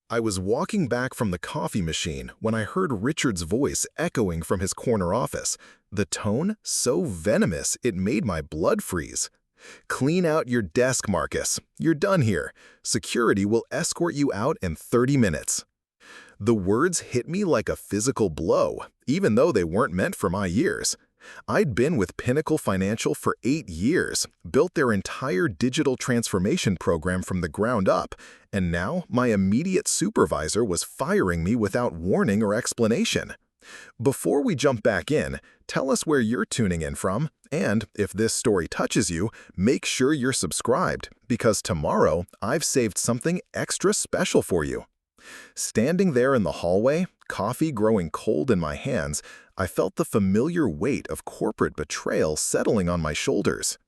I was walking back from the coffee machine when I heard Richard's voice echoing from his corner office, the tone so venomous it made my blood freeze. "Clean out your desk, Marcus. You're done here. Security will escort you out in 30 minutes." The words hit me like a physical blow, even though they weren't meant for my ears. I'd been with Pinnacle Financial for 8 years, built their entire digital transformation program from the ground up, and now my immediate supervisor was firing me without warning or explanation. Before we jump back in, tell us where you're tuning in from, and if this story touches you, make sure you're subscribed, because tomorrow I've saved something extra special for you. Standing there in the hallway, coffee growing cold in my hands, I felt the familiar weight of corporate betrayal settling on my shoulders.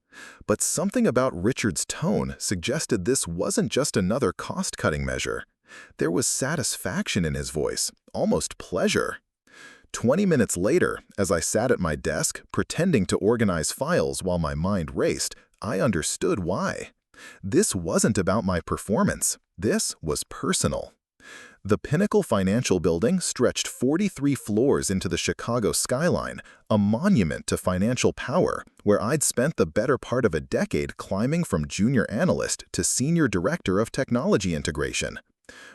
But something about Richard's tone suggested this wasn't just another cost-cutting measure. There was satisfaction in his voice, almost pleasure. 20 minutes later, as I sat at my desk, pretending to organize files while my mind raced, I understood why. This wasn't about my performance. This was personal. The Pinnacle Financial building stretched 43 floors into the Chicago skyline, a monument to financial power, where I'd spent the better part of a decade climbing from junior analyst to senior director of technology integration.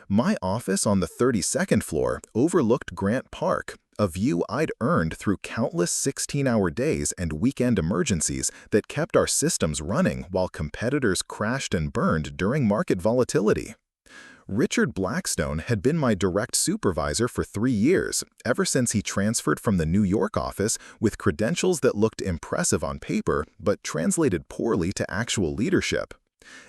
My office on the 32nd floor overlooked Grant Park, a view I'd earned through countless 16-hour days and weekend emergencies that kept our systems running while competitors crashed and burned during market volatility. Richard Blackstone had been my direct supervisor for 3 years, ever since he transferred from the New York office with credentials that looked impressive on paper but translated poorly to actual leadership.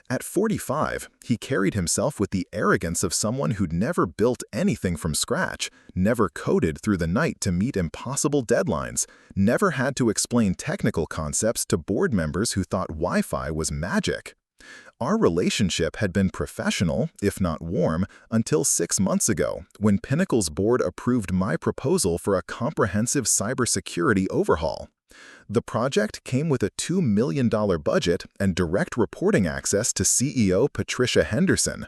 At 45, he carried himself with the arrogance of someone who'd never built anything from scratch, never coded through the night to meet impossible deadlines, never had to explain technical concepts to board members who thought Wi-Fi was magic. Our relationship had been professional, if not warm, until 6 months ago, when Pinnacle's board approved my proposal for a comprehensive cybersecurity overhaul. The project came with a $2 million budget and direct reporting access to CEO Patricia Henderson.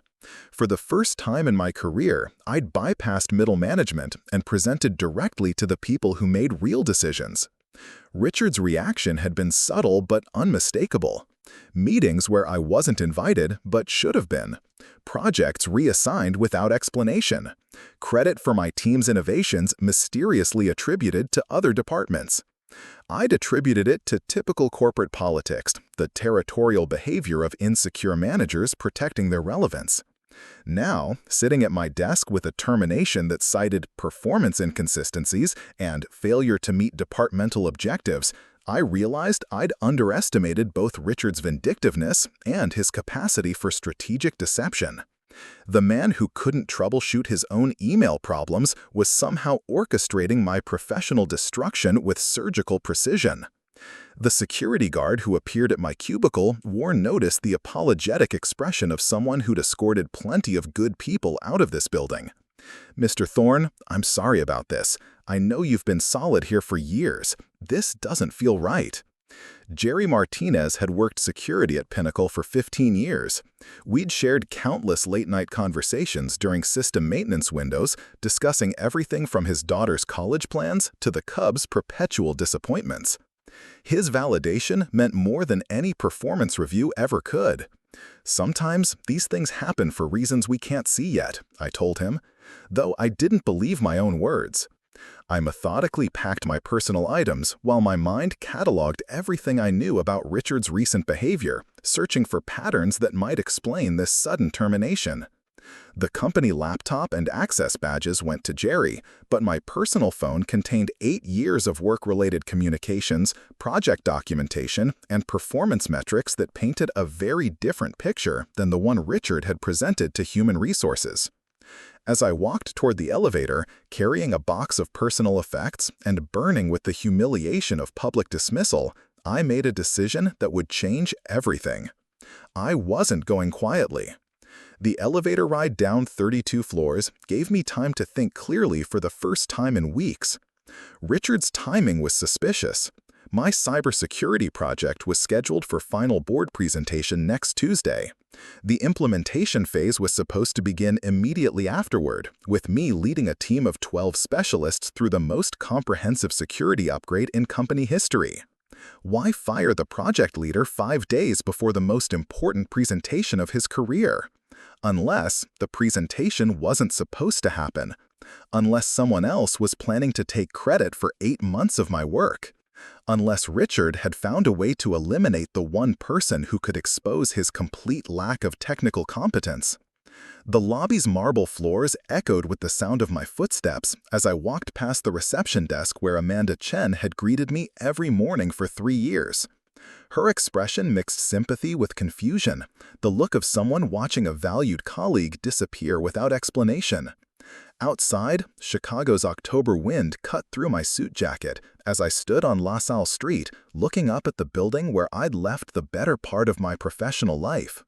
For the first time in my career, I'd bypassed middle management and presented directly to the people who made real decisions. Richard's reaction had been subtle but unmistakable. Meetings where I wasn't invited but should have been. Projects reassigned without explanation. Credit for my team's innovations mysteriously attributed to other departments. I'd attributed it to typical corporate politics, the territorial behavior of insecure managers protecting their relevance. Now, sitting at my desk with a termination that cited performance inconsistencies and failure to meet departmental objectives, I realized I'd underestimated both Richard's vindictiveness and his capacity for strategic deception. The man who couldn't troubleshoot his own email problems was somehow orchestrating my professional destruction with surgical precision. The security guard who appeared at my cubicle wore notice the apologetic expression of someone who'd escorted plenty of good people out of this building. "Mr. Thorne, I'm sorry about this. I know you've been solid here for years. This doesn't feel right." Jerry Martinez had worked security at Pinnacle for 15 years. We'd shared countless late-night conversations during system maintenance windows, discussing everything from his daughter's college plans to the Cubs' perpetual disappointments. His validation meant more than any performance review ever could. "Sometimes these things happen for reasons we can't see yet," I told him, though I didn't believe my own words. I methodically packed my personal items while my mind cataloged everything I knew about Richard's recent behavior, searching for patterns that might explain this sudden termination. The company laptop and access badges went to Jerry, but my personal phone contained 8 years of work-related communications, project documentation, and performance metrics that painted a very different picture than the one Richard had presented to human resources. As I walked toward the elevator, carrying a box of personal effects and burning with the humiliation of public dismissal, I made a decision that would change everything. I wasn't going quietly. The elevator ride down 32 floors gave me time to think clearly for the first time in weeks. Richard's timing was suspicious. My cybersecurity project was scheduled for final board presentation next Tuesday, The implementation phase was supposed to begin immediately afterward, with me leading a team of 12 specialists through the most comprehensive security upgrade in company history. Why fire the project leader 5 days before the most important presentation of his career? Unless the presentation wasn't supposed to happen. Unless someone else was planning to take credit for 8 months of my work. Unless Richard had found a way to eliminate the one person who could expose his complete lack of technical competence. The lobby's marble floors echoed with the sound of my footsteps as I walked past the reception desk where Amanda Chen had greeted me every morning for 3 years. Her expression mixed sympathy with confusion, the look of someone watching a valued colleague disappear without explanation. Outside, Chicago's October wind cut through my suit jacket as I stood on LaSalle Street, looking up at the building where I'd left the better part of my professional life.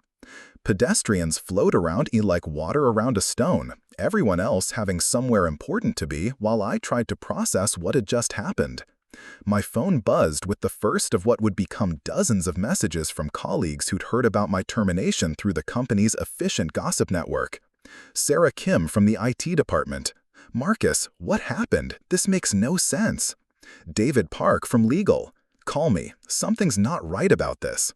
Pedestrians flowed around me like water around a stone, everyone else having somewhere important to be while I tried to process what had just happened. My phone buzzed with the first of what would become dozens of messages from colleagues who'd heard about my termination through the company's efficient gossip network. Sarah Kim from the IT department. Marcus, what happened? This makes no sense. David Park from legal. Call me. Something's not right about this.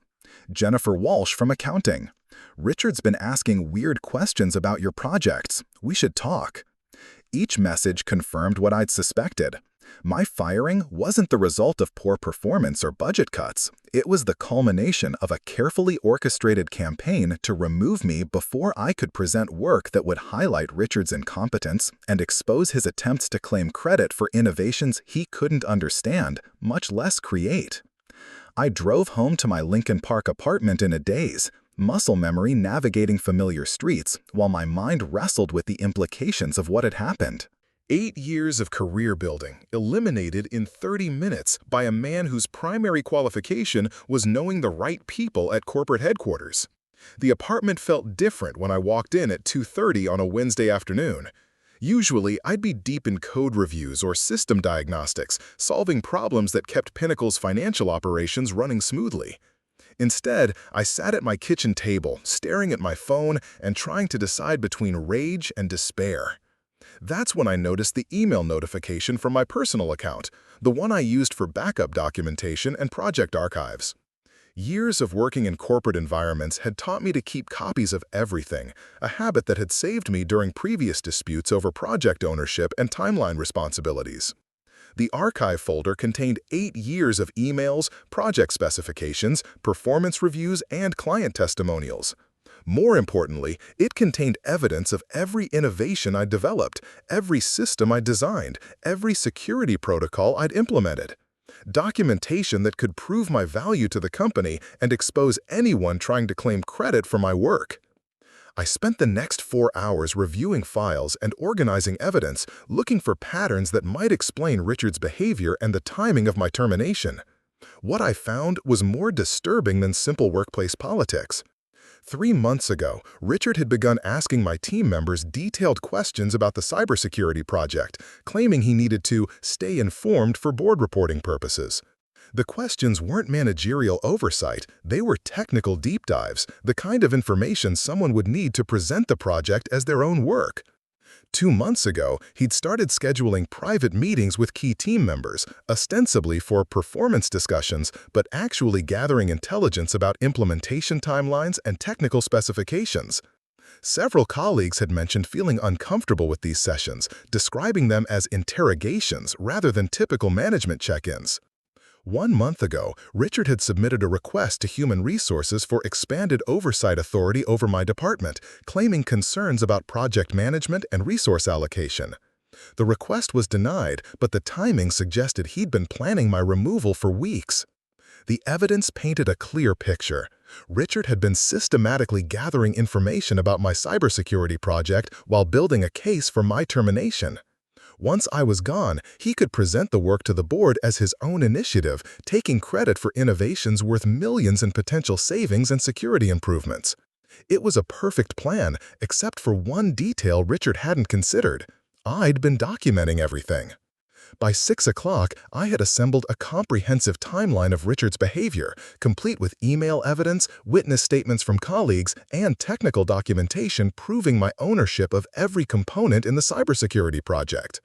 Jennifer Walsh from accounting. Richard's been asking weird questions about your projects. We should talk. Each message confirmed what I'd suspected. My firing wasn't the result of poor performance or budget cuts. It was the culmination of a carefully orchestrated campaign to remove me before I could present work that would highlight Richard's incompetence and expose his attempts to claim credit for innovations he couldn't understand, much less create. I drove home to my Lincoln Park apartment in a daze, muscle memory navigating familiar streets, while my mind wrestled with the implications of what had happened. 8 years of career building eliminated in 30 minutes by a man whose primary qualification was knowing the right people at corporate headquarters. The apartment felt different when I walked in at 2:30 on a Wednesday afternoon. Usually, I'd be deep in code reviews or system diagnostics, solving problems that kept Pinnacle's financial operations running smoothly. Instead, I sat at my kitchen table, staring at my phone and trying to decide between rage and despair. That's when I noticed the email notification from my personal account, the one I used for backup documentation and project archives. Years of working in corporate environments had taught me to keep copies of everything, a habit that had saved me during previous disputes over project ownership and timeline responsibilities. The archive folder contained 8 years of emails, project specifications, performance reviews, and client testimonials. More importantly, it contained evidence of every innovation I'd developed, every system I'd designed, every security protocol I'd implemented. Documentation that could prove my value to the company and expose anyone trying to claim credit for my work. I spent the next 4 hours reviewing files and organizing evidence, looking for patterns that might explain Richard's behavior and the timing of my termination. What I found was more disturbing than simple workplace politics. 3 months ago, Richard had begun asking my team members detailed questions about the cybersecurity project, claiming he needed to stay informed for board reporting purposes. The questions weren't managerial oversight, they were technical deep dives, the kind of information someone would need to present the project as their own work. 2 months ago, he'd started scheduling private meetings with key team members, ostensibly for performance discussions, but actually gathering intelligence about implementation timelines and technical specifications. Several colleagues had mentioned feeling uncomfortable with these sessions, describing them as interrogations rather than typical management check-ins. 1 month ago, Richard had submitted a request to Human Resources for expanded oversight authority over my department, claiming concerns about project management and resource allocation. The request was denied, but the timing suggested he'd been planning my removal for weeks. The evidence painted a clear picture. Richard had been systematically gathering information about my cybersecurity project while building a case for my termination. Once I was gone, he could present the work to the board as his own initiative, taking credit for innovations worth millions in potential savings and security improvements. It was a perfect plan, except for one detail Richard hadn't considered. I'd been documenting everything. By 6 o'clock, I had assembled a comprehensive timeline of Richard's behavior, complete with email evidence, witness statements from colleagues, and technical documentation proving my ownership of every component in the cybersecurity project.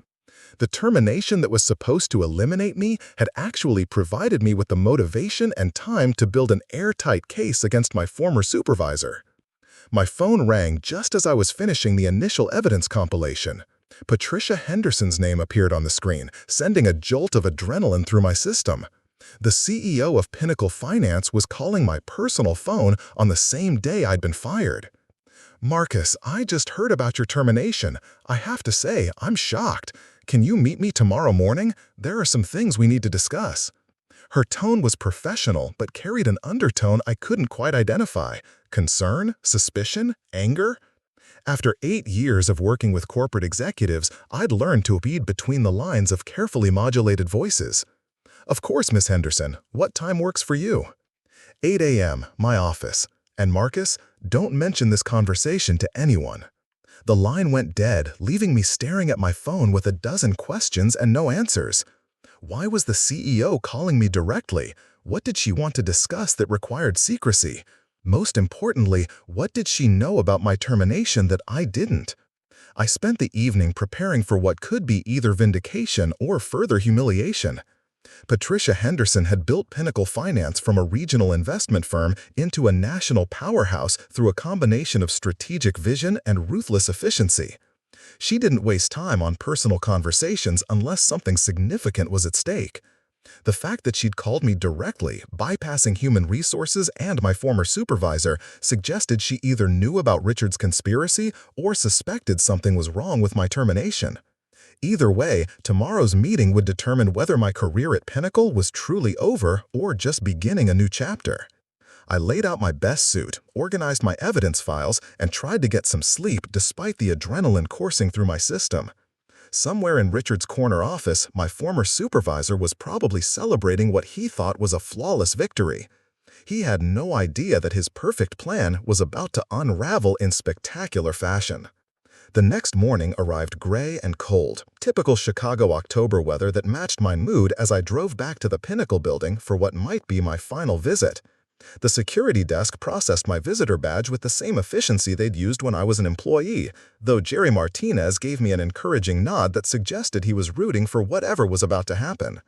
The termination that was supposed to eliminate me had actually provided me with the motivation and time to build an airtight case against my former supervisor. My phone rang just as I was finishing the initial evidence compilation. Patricia Henderson's name appeared on the screen, sending a jolt of adrenaline through my system. The CEO of Pinnacle Finance was calling my personal phone on the same day I'd been fired. "Marcus, I just heard about your termination. I have to say, I'm shocked. Can you meet me tomorrow morning? There are some things we need to discuss." Her tone was professional, but carried an undertone I couldn't quite identify. Concern? Suspicion? Anger? After 8 years of working with corporate executives, I'd learned to read between the lines of carefully modulated voices. "Of course, Miss Henderson. What time works for you?" 8 a.m., my office. "And Marcus, don't mention this conversation to anyone." The line went dead, leaving me staring at my phone with a dozen questions and no answers. Why was the CEO calling me directly? What did she want to discuss that required secrecy? Most importantly, what did she know about my termination that I didn't? I spent the evening preparing for what could be either vindication or further humiliation. Patricia Henderson had built Pinnacle Finance from a regional investment firm into a national powerhouse through a combination of strategic vision and ruthless efficiency. She didn't waste time on personal conversations unless something significant was at stake. The fact that she'd called me directly, bypassing human resources and my former supervisor, suggested she either knew about Richard's conspiracy or suspected something was wrong with my termination. Either way, tomorrow's meeting would determine whether my career at Pinnacle was truly over or just beginning a new chapter. I laid out my best suit, organized my evidence files, and tried to get some sleep despite the adrenaline coursing through my system. Somewhere in Richard's corner office, my former supervisor was probably celebrating what he thought was a flawless victory. He had no idea that his perfect plan was about to unravel in spectacular fashion. The next morning arrived gray and cold, typical Chicago October weather that matched my mood as I drove back to the Pinnacle building for what might be my final visit. The security desk processed my visitor badge with the same efficiency they'd used when I was an employee, though Jerry Martinez gave me an encouraging nod that suggested he was rooting for whatever was about to happen.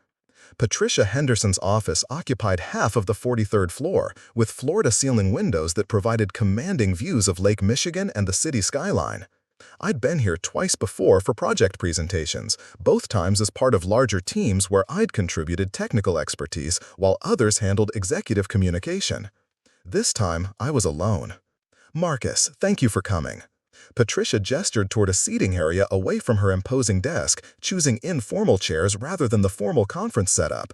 Patricia Henderson's office occupied half of the 43rd floor, with floor-to-ceiling windows that provided commanding views of Lake Michigan and the city skyline. I'd been here twice before for project presentations, both times as part of larger teams where I'd contributed technical expertise while others handled executive communication. This time, I was alone. "Marcus, thank you for coming." Patricia gestured toward a seating area away from her imposing desk, choosing informal chairs rather than the formal conference setup.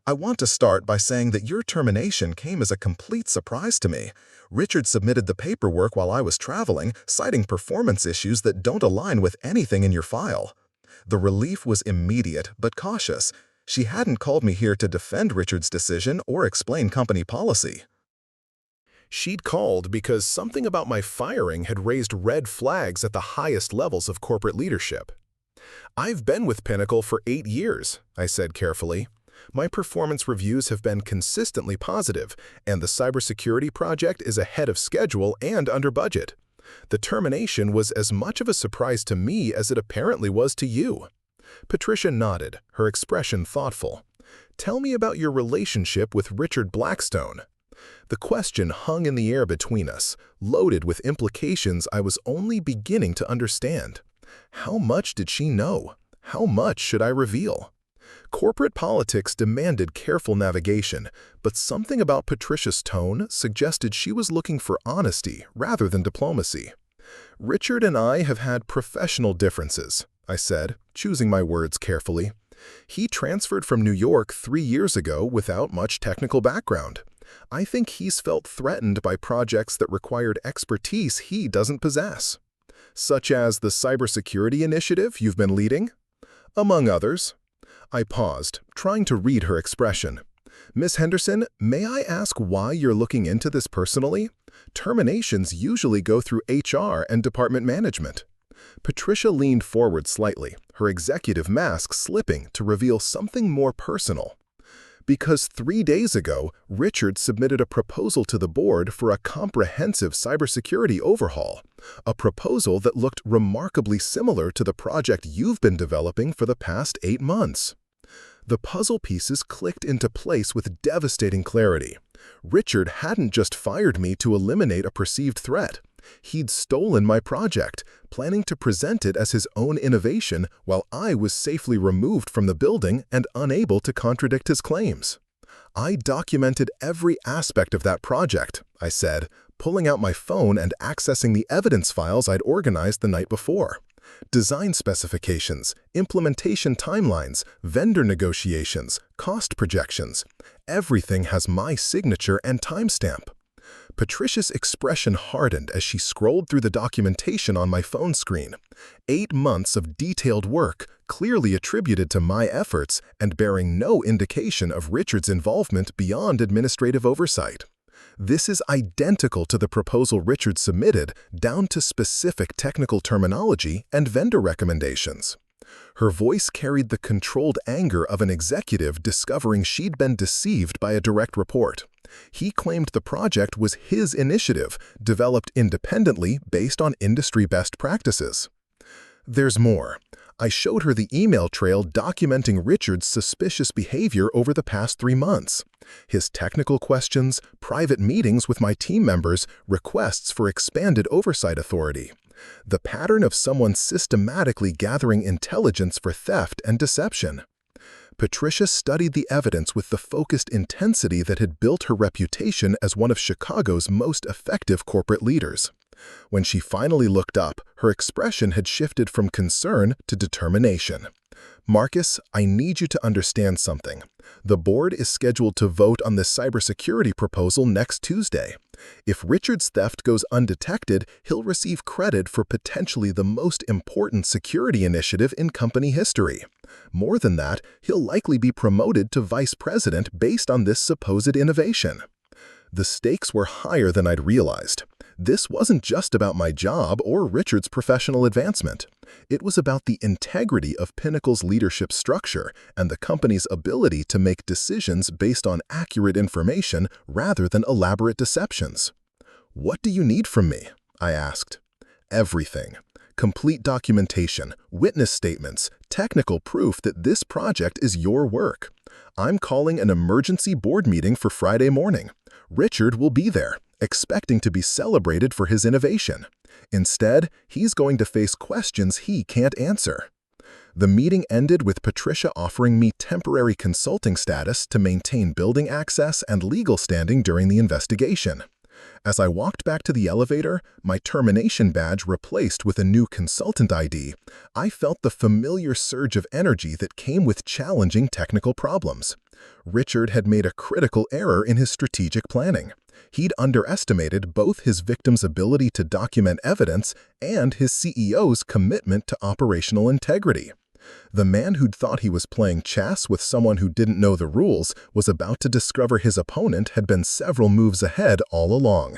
"I want to start by saying that your termination came as a complete surprise to me. Richard submitted the paperwork while I was traveling, citing performance issues that don't align with anything in your file." The relief was immediate but cautious. She hadn't called me here to defend Richard's decision or explain company policy. She'd called because something about my firing had raised red flags at the highest levels of corporate leadership. "I've been with Pinnacle for 8 years," I said carefully. "My performance reviews have been consistently positive, and the cybersecurity project is ahead of schedule and under budget. The termination was as much of a surprise to me as it apparently was to you." Patricia nodded, her expression thoughtful. "Tell me about your relationship with Richard Blackstone." The question hung in the air between us, loaded with implications I was only beginning to understand. How much did she know? How much should I reveal? Corporate politics demanded careful navigation, but something about Patricia's tone suggested she was looking for honesty rather than diplomacy. "Richard and I have had professional differences," I said, choosing my words carefully. "He transferred from New York 3 years ago without much technical background. I think he's felt threatened by projects that required expertise he doesn't possess." "Such as the cybersecurity initiative you've been leading?" "Among others." I paused, trying to read her expression. "Miss Henderson, may I ask why you're looking into this personally? Terminations usually go through HR and department management." Patricia leaned forward slightly, her executive mask slipping to reveal something more personal. Because 3 days ago, Richard submitted a proposal to the board for a comprehensive cybersecurity overhaul, a proposal that looked remarkably similar to the project you've been developing for the past 8 months. The puzzle pieces clicked into place with devastating clarity. Richard hadn't just fired me to eliminate a perceived threat. He'd stolen my project, planning to present it as his own innovation while I was safely removed from the building and unable to contradict his claims. I documented every aspect of that project, I said, pulling out my phone and accessing the evidence files I'd organized the night before. Design specifications, implementation timelines, vendor negotiations, cost projections. Everything has my signature and timestamp. Patricia's expression hardened as she scrolled through the documentation on my phone screen. 8 months of detailed work, clearly attributed to my efforts and bearing no indication of Richard's involvement beyond administrative oversight. This is identical to the proposal Richard submitted, down to specific technical terminology and vendor recommendations. Her voice carried the controlled anger of an executive discovering she'd been deceived by a direct report. He claimed the project was his initiative, developed independently based on industry best practices. There's more. I showed her the email trail documenting Richard's suspicious behavior over the past 3 months. His technical questions, private meetings with my team members, requests for expanded oversight authority. The pattern of someone systematically gathering intelligence for theft and deception. Patricia studied the evidence with the focused intensity that had built her reputation as one of Chicago's most effective corporate leaders. When she finally looked up, her expression had shifted from concern to determination. Marcus, I need you to understand something. The board is scheduled to vote on this cybersecurity proposal next Tuesday. If Richard's theft goes undetected, he'll receive credit for potentially the most important security initiative in company history. More than that, he'll likely be promoted to vice president based on this supposed innovation. The stakes were higher than I'd realized. This wasn't just about my job or Richard's professional advancement. It was about the integrity of Pinnacle's leadership structure and the company's ability to make decisions based on accurate information rather than elaborate deceptions. "What do you need from me?" I asked. "Everything. Complete documentation, witness statements, technical proof that this project is your work. I'm calling an emergency board meeting for Friday morning. Richard will be there, expecting to be celebrated for his innovation. Instead, he's going to face questions he can't answer." The meeting ended with Patricia offering me temporary consulting status to maintain building access and legal standing during the investigation. As I walked back to the elevator, my termination badge replaced with a new consultant ID, I felt the familiar surge of energy that came with challenging technical problems. Richard had made a critical error in his strategic planning. He'd underestimated both his victim's ability to document evidence and his CEO's commitment to operational integrity. The man who'd thought he was playing chess with someone who didn't know the rules was about to discover his opponent had been several moves ahead all along.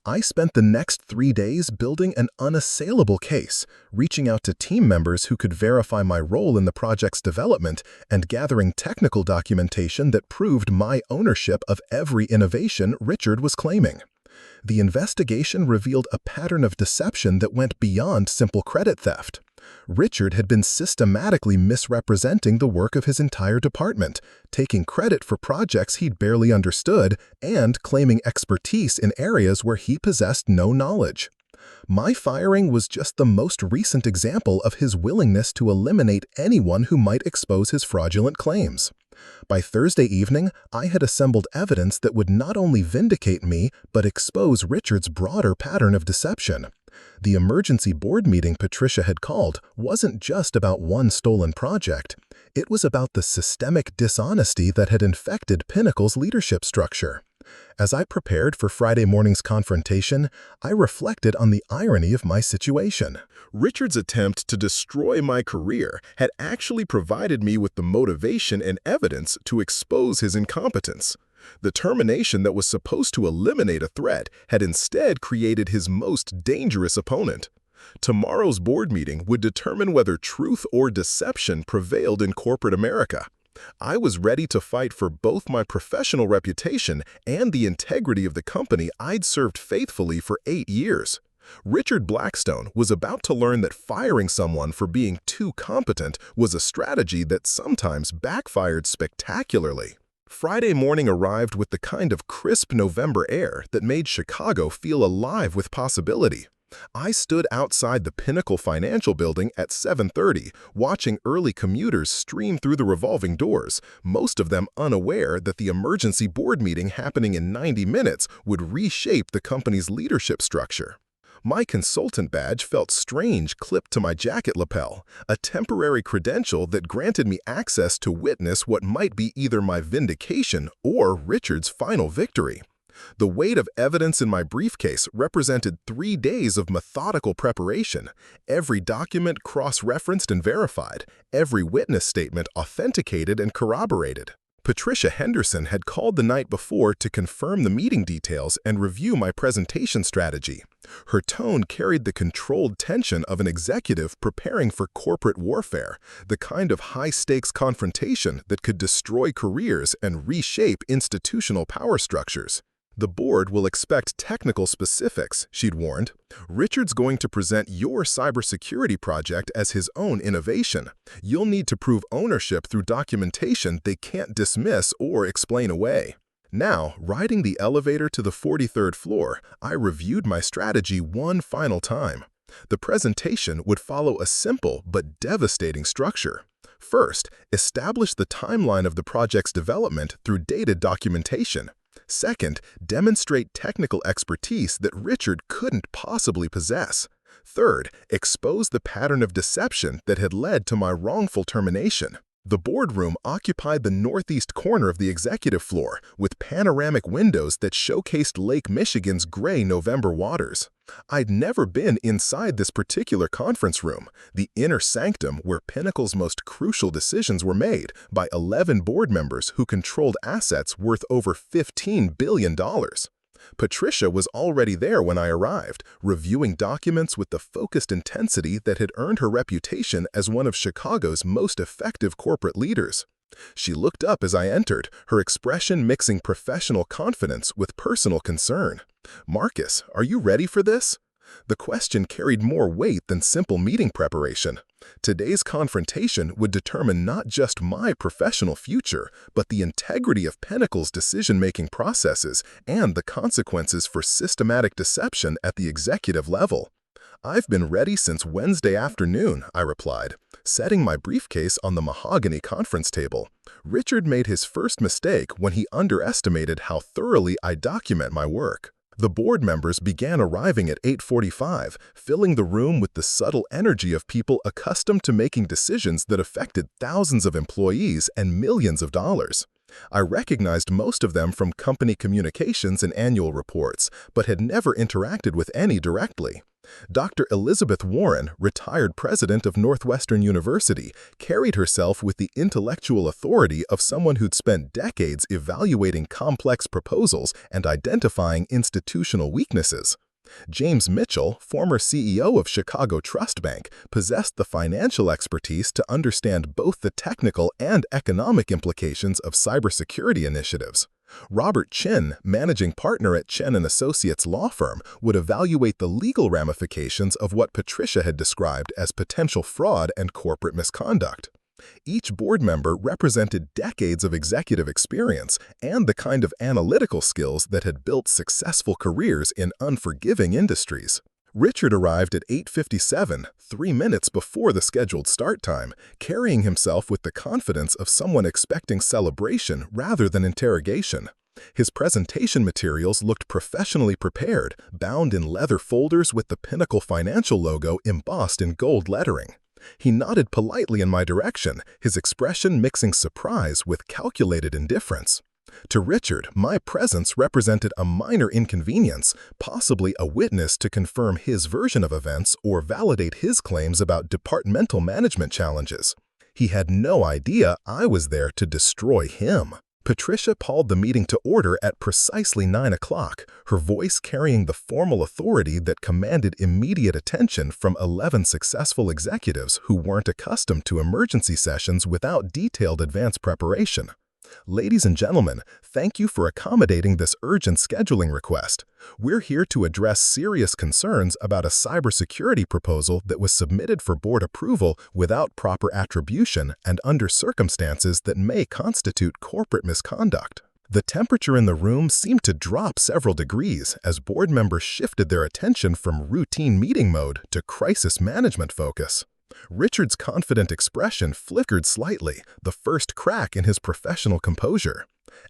I spent the next 3 days building an unassailable case, reaching out to team members who could verify my role in the project's development and gathering technical documentation that proved my ownership of every innovation Richard was claiming. The investigation revealed a pattern of deception that went beyond simple credit theft. Richard had been systematically misrepresenting the work of his entire department, taking credit for projects he'd barely understood, and claiming expertise in areas where he possessed no knowledge. My firing was just the most recent example of his willingness to eliminate anyone who might expose his fraudulent claims. By Thursday evening, I had assembled evidence that would not only vindicate me, but expose Richard's broader pattern of deception. The emergency board meeting Patricia had called wasn't just about one stolen project. It was about the systemic dishonesty that had infected Pinnacle's leadership structure. As I prepared for Friday morning's confrontation, I reflected on the irony of my situation. Richard's attempt to destroy my career had actually provided me with the motivation and evidence to expose his incompetence. The termination that was supposed to eliminate a threat had instead created his most dangerous opponent. Tomorrow's board meeting would determine whether truth or deception prevailed in corporate America. I was ready to fight for both my professional reputation and the integrity of the company I'd served faithfully for 8 years. Richard Blackstone was about to learn that firing someone for being too competent was a strategy that sometimes backfired spectacularly. Friday morning arrived with the kind of crisp November air that made Chicago feel alive with possibility. I stood outside the Pinnacle Financial building at 7:30, watching early commuters stream through the revolving doors, most of them unaware that the emergency board meeting happening in 90 minutes would reshape the company's leadership structure. My consultant badge felt strange clipped to my jacket lapel, a temporary credential that granted me access to witness what might be either my vindication or Richard's final victory. The weight of evidence in my briefcase represented 3 days of methodical preparation, every document cross-referenced and verified, every witness statement authenticated and corroborated. Patricia Henderson had called the night before to confirm the meeting details and review my presentation strategy. Her tone carried the controlled tension of an executive preparing for corporate warfare, the kind of high-stakes confrontation that could destroy careers and reshape institutional power structures. The board will expect technical specifics, she'd warned. Richard's going to present your cybersecurity project as his own innovation. You'll need to prove ownership through documentation they can't dismiss or explain away. Now, riding the elevator to the 43rd floor, I reviewed my strategy one final time. The presentation would follow a simple but devastating structure. First, establish the timeline of the project's development through dated documentation. Second, demonstrate technical expertise that Richard couldn't possibly possess. Third, expose the pattern of deception that had led to my wrongful termination. The boardroom occupied the northeast corner of the executive floor, with panoramic windows that showcased Lake Michigan's gray November waters. I'd never been inside this particular conference room, the inner sanctum where Pinnacle's most crucial decisions were made by 11 board members who controlled assets worth over $15 billion. Patricia was already there when I arrived, reviewing documents with the focused intensity that had earned her reputation as one of Chicago's most effective corporate leaders. She looked up as I entered, her expression mixing professional confidence with personal concern. "Marcus, are you ready for this?" The question carried more weight than simple meeting preparation. Today's confrontation would determine not just my professional future, but the integrity of Pinnacle's decision-making processes and the consequences for systematic deception at the executive level. "I've been ready since Wednesday afternoon," I replied, setting my briefcase on the mahogany conference table. Richard made his first mistake when he underestimated how thoroughly I document my work. The board members began arriving at 8:45, filling the room with the subtle energy of people accustomed to making decisions that affected thousands of employees and millions of dollars. I recognized most of them from company communications and annual reports, but had never interacted with any directly. Dr. Elizabeth Warren, retired president of Northwestern University, carried herself with the intellectual authority of someone who'd spent decades evaluating complex proposals and identifying institutional weaknesses. James Mitchell, former CEO of Chicago Trust Bank, possessed the financial expertise to understand both the technical and economic implications of cybersecurity initiatives. Robert Chin, managing partner at Chen & Associates law firm, would evaluate the legal ramifications of what Patricia had described as potential fraud and corporate misconduct. Each board member represented decades of executive experience and the kind of analytical skills that had built successful careers in unforgiving industries. Richard arrived at 8:57, 3 minutes before the scheduled start time, carrying himself with the confidence of someone expecting celebration rather than interrogation. His presentation materials looked professionally prepared, bound in leather folders with the Pinnacle Financial logo embossed in gold lettering. He nodded politely in my direction, his expression mixing surprise with calculated indifference. To Richard, my presence represented a minor inconvenience, possibly a witness to confirm his version of events or validate his claims about departmental management challenges. He had no idea I was there to destroy him. Patricia called the meeting to order at precisely 9 o'clock, her voice carrying the formal authority that commanded immediate attention from 11 successful executives who weren't accustomed to emergency sessions without detailed advance preparation. Ladies and gentlemen, thank you for accommodating this urgent scheduling request. We're here to address serious concerns about a cybersecurity proposal that was submitted for board approval without proper attribution and under circumstances that may constitute corporate misconduct. The temperature in the room seemed to drop several degrees as board members shifted their attention from routine meeting mode to crisis management focus. Richard's confident expression flickered slightly, the first crack in his professional composure.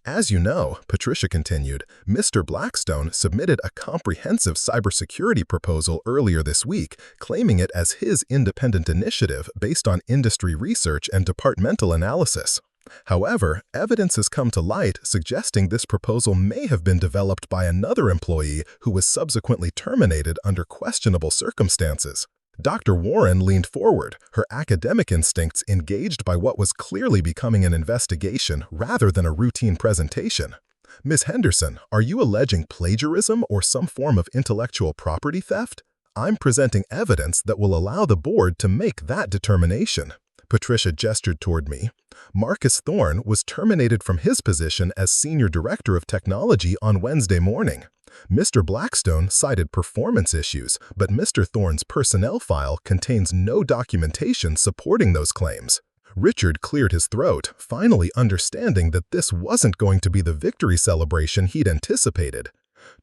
As you know, Patricia continued, Mr. Blackstone submitted a comprehensive cybersecurity proposal earlier this week, claiming it as his independent initiative based on industry research and departmental analysis. However, evidence has come to light suggesting this proposal may have been developed by another employee who was subsequently terminated under questionable circumstances. Dr. Warren leaned forward, her academic instincts engaged by what was clearly becoming an investigation rather than a routine presentation. Ms. Henderson, are you alleging plagiarism or some form of intellectual property theft? I'm presenting evidence that will allow the board to make that determination. Patricia gestured toward me. Marcus Thorne was terminated from his position as Senior Director of Technology on Wednesday morning. Mr. Blackstone cited performance issues, but Mr. Thorne's personnel file contains no documentation supporting those claims. Richard cleared his throat, finally understanding that this wasn't going to be the victory celebration he'd anticipated.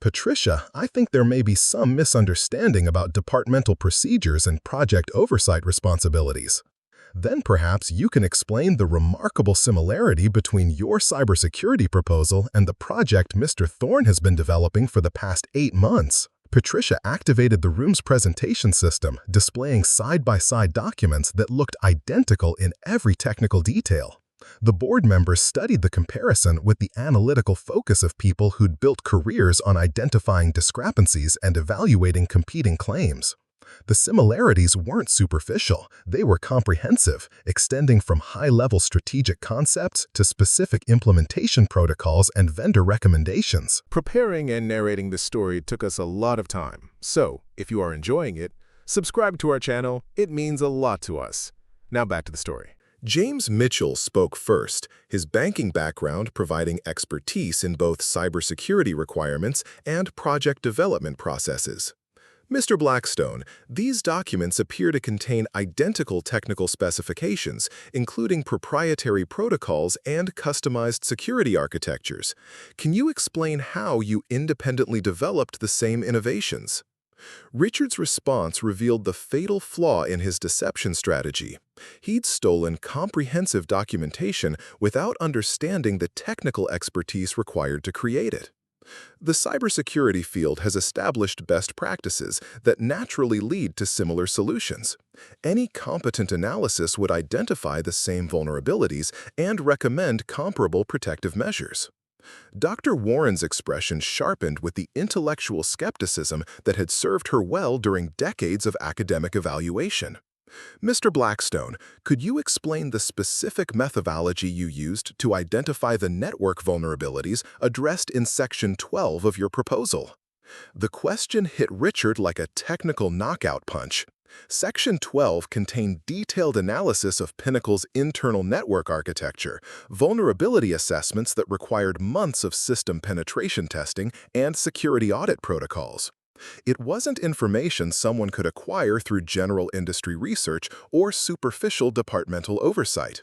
Patricia, I think there may be some misunderstanding about departmental procedures and project oversight responsibilities. Then perhaps you can explain the remarkable similarity between your cybersecurity proposal and the project Mr. Thorne has been developing for the past 8 months. Patricia activated the room's presentation system, displaying side-by-side documents that looked identical in every technical detail. The board members studied the comparison with the analytical focus of people who'd built careers on identifying discrepancies and evaluating competing claims. The similarities weren't superficial, they were comprehensive, extending from high-level strategic concepts to specific implementation protocols and vendor recommendations. Preparing and narrating this story took us a lot of time, so if you are enjoying it, subscribe to our channel. It means a lot to us. Now back to the story. James Mitchell spoke first, his banking background providing expertise in both cybersecurity requirements and project development processes. Mr. Blackstone, these documents appear to contain identical technical specifications, including proprietary protocols and customized security architectures. Can you explain how you independently developed the same innovations? Richard's response revealed the fatal flaw in his deception strategy. He'd stolen comprehensive documentation without understanding the technical expertise required to create it. The cybersecurity field has established best practices that naturally lead to similar solutions. Any competent analysis would identify the same vulnerabilities and recommend comparable protective measures. Dr. Warren's expression sharpened with the intellectual skepticism that had served her well during decades of academic evaluation. Mr. Blackstone, could you explain the specific methodology you used to identify the network vulnerabilities addressed in Section 12 of your proposal? The question hit Richard like a technical knockout punch. Section 12 contained detailed analysis of Pinnacle's internal network architecture, vulnerability assessments that required months of system penetration testing, and security audit protocols. It wasn't information someone could acquire through general industry research or superficial departmental oversight.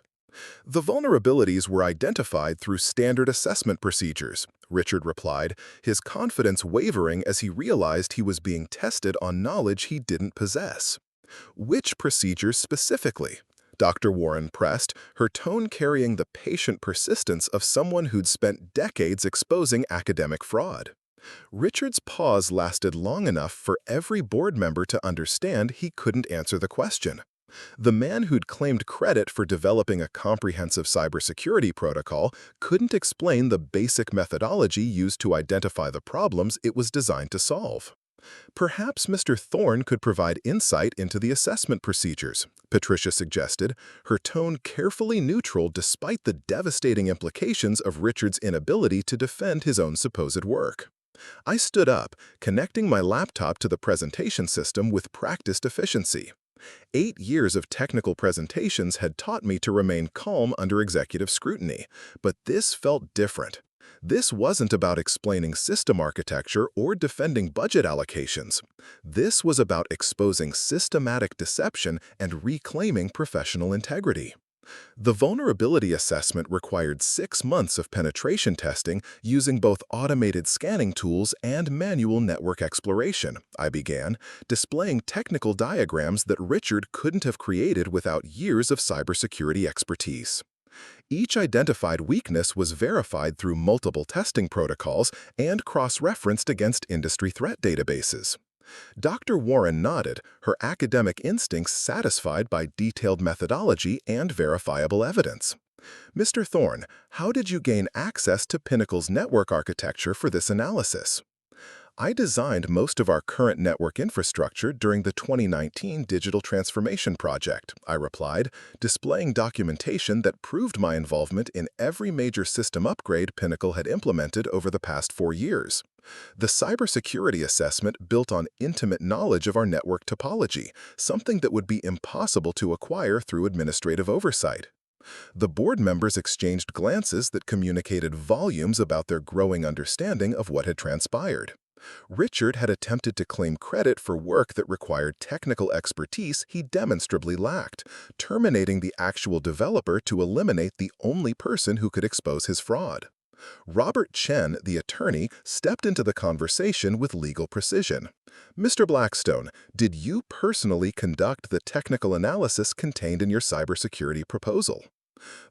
The vulnerabilities were identified through standard assessment procedures, Richard replied, his confidence wavering as he realized he was being tested on knowledge he didn't possess. Which procedures specifically? Dr. Warren pressed, her tone carrying the patient persistence of someone who'd spent decades exposing academic fraud. Richard's pause lasted long enough for every board member to understand he couldn't answer the question. The man who'd claimed credit for developing a comprehensive cybersecurity protocol couldn't explain the basic methodology used to identify the problems it was designed to solve. Perhaps Mr. Thorne could provide insight into the assessment procedures, Patricia suggested, her tone carefully neutral despite the devastating implications of Richard's inability to defend his own supposed work. I stood up, connecting my laptop to the presentation system with practiced efficiency. 8 years of technical presentations had taught me to remain calm under executive scrutiny, but this felt different. This wasn't about explaining system architecture or defending budget allocations. This was about exposing systematic deception and reclaiming professional integrity. The vulnerability assessment required 6 months of penetration testing using both automated scanning tools and manual network exploration, I began, displaying technical diagrams that Richard couldn't have created without years of cybersecurity expertise. Each identified weakness was verified through multiple testing protocols and cross-referenced against industry threat databases. Dr. Warren nodded, her academic instincts satisfied by detailed methodology and verifiable evidence. Mr. Thorne, how did you gain access to Pinnacle's network architecture for this analysis? I designed most of our current network infrastructure during the 2019 digital transformation project, I replied, displaying documentation that proved my involvement in every major system upgrade Pinnacle had implemented over the past 4 years. The cybersecurity assessment built on intimate knowledge of our network topology, something that would be impossible to acquire through administrative oversight. The board members exchanged glances that communicated volumes about their growing understanding of what had transpired. Richard had attempted to claim credit for work that required technical expertise he demonstrably lacked, terminating the actual developer to eliminate the only person who could expose his fraud. Robert Chen, the attorney, stepped into the conversation with legal precision. Mr. Blackstone, did you personally conduct the technical analysis contained in your cybersecurity proposal?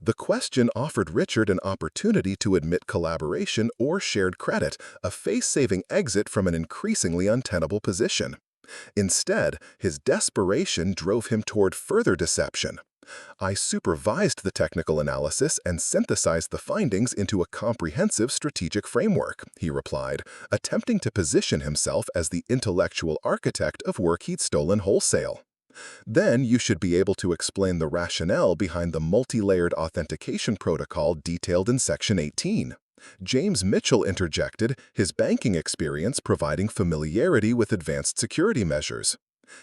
The question offered Richard an opportunity to admit collaboration or shared credit, a face-saving exit from an increasingly untenable position. Instead, his desperation drove him toward further deception. I supervised the technical analysis and synthesized the findings into a comprehensive strategic framework, he replied, attempting to position himself as the intellectual architect of work he'd stolen wholesale. Then you should be able to explain the rationale behind the multi-layered authentication protocol detailed in Section 18. James Mitchell interjected, his banking experience providing familiarity with advanced security measures.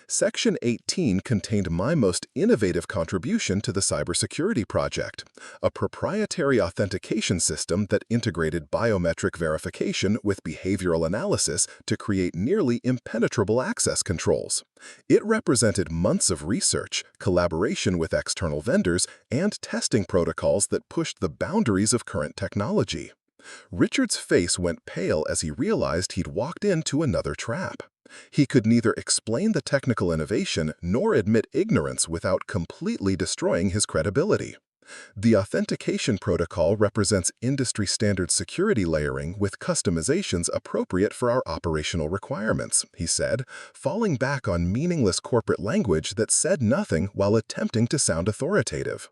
Section 18 contained my most innovative contribution to the cybersecurity project, a proprietary authentication system that integrated biometric verification with behavioral analysis to create nearly impenetrable access controls. It represented months of research, collaboration with external vendors, and testing protocols that pushed the boundaries of current technology. Richard's face went pale as he realized he'd walked into another trap. He could neither explain the technical innovation nor admit ignorance without completely destroying his credibility. The authentication protocol represents industry-standard security layering with customizations appropriate for our operational requirements, he said, falling back on meaningless corporate language that said nothing while attempting to sound authoritative.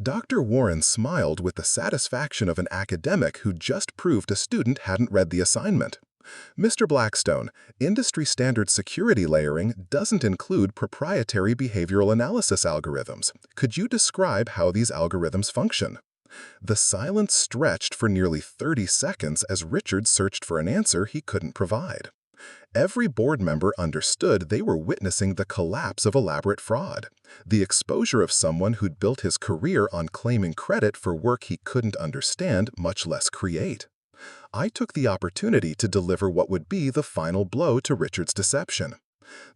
Dr. Warren smiled with the satisfaction of an academic who just proved a student hadn't read the assignment. Mr. Blackstone, industry-standard security layering doesn't include proprietary behavioral analysis algorithms. Could you describe how these algorithms function? The silence stretched for nearly 30 seconds as Richard searched for an answer he couldn't provide. Every board member understood they were witnessing the collapse of elaborate fraud, the exposure of someone who'd built his career on claiming credit for work he couldn't understand, much less create. I took the opportunity to deliver what would be the final blow to Richard's deception.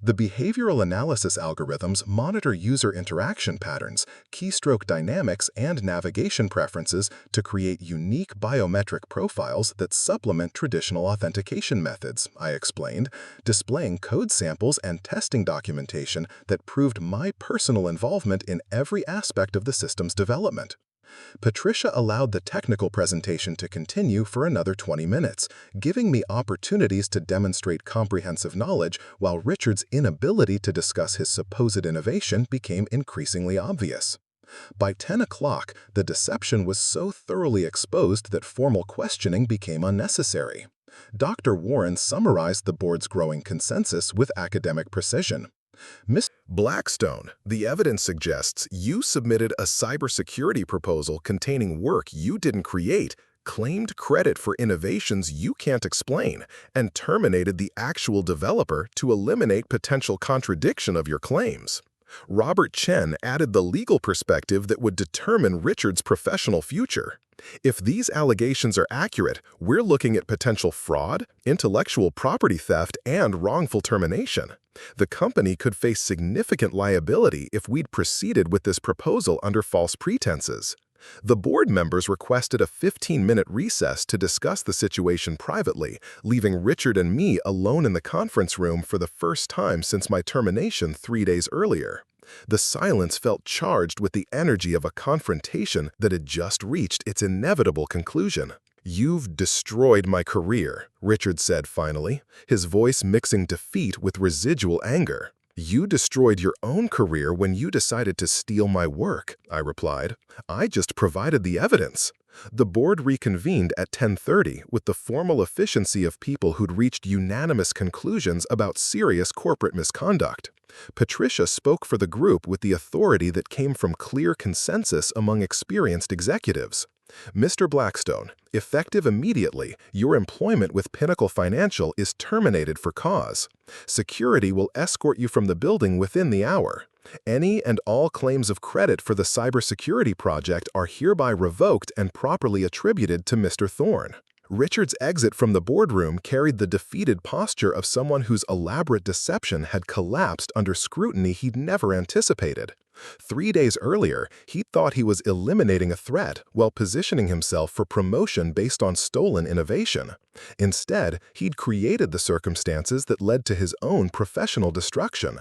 The behavioral analysis algorithms monitor user interaction patterns, keystroke dynamics, and navigation preferences to create unique biometric profiles that supplement traditional authentication methods, I explained, displaying code samples and testing documentation that proved my personal involvement in every aspect of the system's development. Patricia allowed the technical presentation to continue for another 20 minutes, giving me opportunities to demonstrate comprehensive knowledge while Richard's inability to discuss his supposed innovation became increasingly obvious. By 10 o'clock, the deception was so thoroughly exposed that formal questioning became unnecessary. Dr. Warren summarized the board's growing consensus with academic precision. Miss Blackstone, the evidence suggests you submitted a cybersecurity proposal containing work you didn't create, claimed credit for innovations you can't explain, and terminated the actual developer to eliminate potential contradiction of your claims. Robert Chen added the legal perspective that would determine Richard's professional future. If these allegations are accurate, we're looking at potential fraud, intellectual property theft, and wrongful termination. The company could face significant liability if we'd proceeded with this proposal under false pretenses. The board members requested a 15-minute recess to discuss the situation privately, leaving Richard and me alone in the conference room for the first time since my termination 3 days earlier. The silence felt charged with the energy of a confrontation that had just reached its inevitable conclusion. "You've destroyed my career," Richard said finally, his voice mixing defeat with residual anger. "You destroyed your own career when you decided to steal my work," I replied. "I just provided the evidence." The board reconvened at 10:30 with the formal efficiency of people who'd reached unanimous conclusions about serious corporate misconduct. Patricia spoke for the group with the authority that came from clear consensus among experienced executives. "Mr. Blackstone, effective immediately, your employment with Pinnacle Financial is terminated for cause. Security will escort you from the building within the hour. Any and all claims of credit for the cybersecurity project are hereby revoked and properly attributed to Mr. Thorne." Richard's exit from the boardroom carried the defeated posture of someone whose elaborate deception had collapsed under scrutiny he'd never anticipated. 3 days earlier, he thought he was eliminating a threat while positioning himself for promotion based on stolen innovation. Instead, he'd created the circumstances that led to his own professional destruction.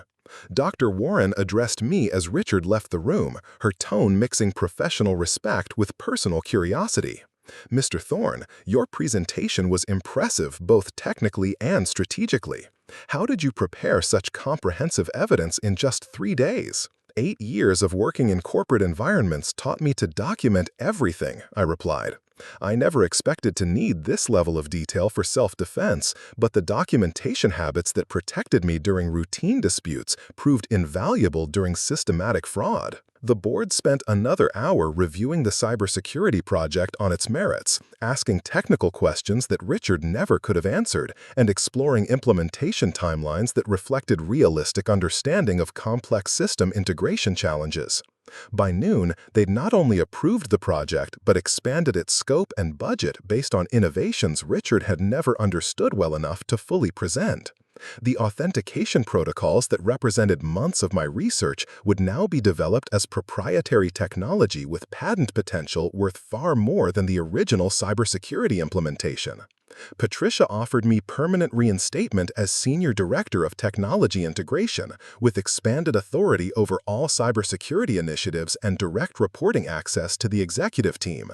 Dr. Warren addressed me as Richard left the room, her tone mixing professional respect with personal curiosity. "Mr. Thorne, your presentation was impressive both technically and strategically. How did you prepare such comprehensive evidence in just 3 days?" "8 years of working in corporate environments taught me to document everything," I replied. "I never expected to need this level of detail for self-defense, but the documentation habits that protected me during routine disputes proved invaluable during systematic fraud." The board spent another hour reviewing the cybersecurity project on its merits, asking technical questions that Richard never could have answered, and exploring implementation timelines that reflected realistic understanding of complex system integration challenges. By noon, they'd not only approved the project, but expanded its scope and budget based on innovations Richard had never understood well enough to fully present. The authentication protocols that represented months of my research would now be developed as proprietary technology with patent potential worth far more than the original cybersecurity implementation. Patricia offered me permanent reinstatement as Senior Director of Technology Integration, with expanded authority over all cybersecurity initiatives and direct reporting access to the executive team.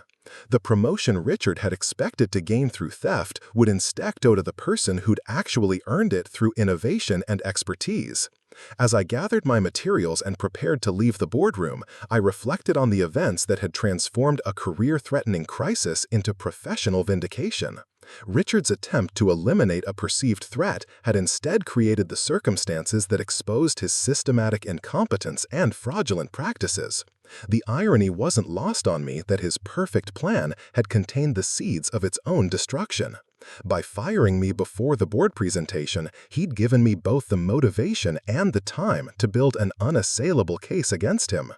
The promotion Richard had expected to gain through theft would instead go to the person who'd actually earned it through innovation and expertise. As I gathered my materials and prepared to leave the boardroom, I reflected on the events that had transformed a career-threatening crisis into professional vindication. Richard's attempt to eliminate a perceived threat had instead created the circumstances that exposed his systematic incompetence and fraudulent practices. The irony wasn't lost on me that his perfect plan had contained the seeds of its own destruction. By firing me before the board presentation, he'd given me both the motivation and the time to build an unassailable case against him.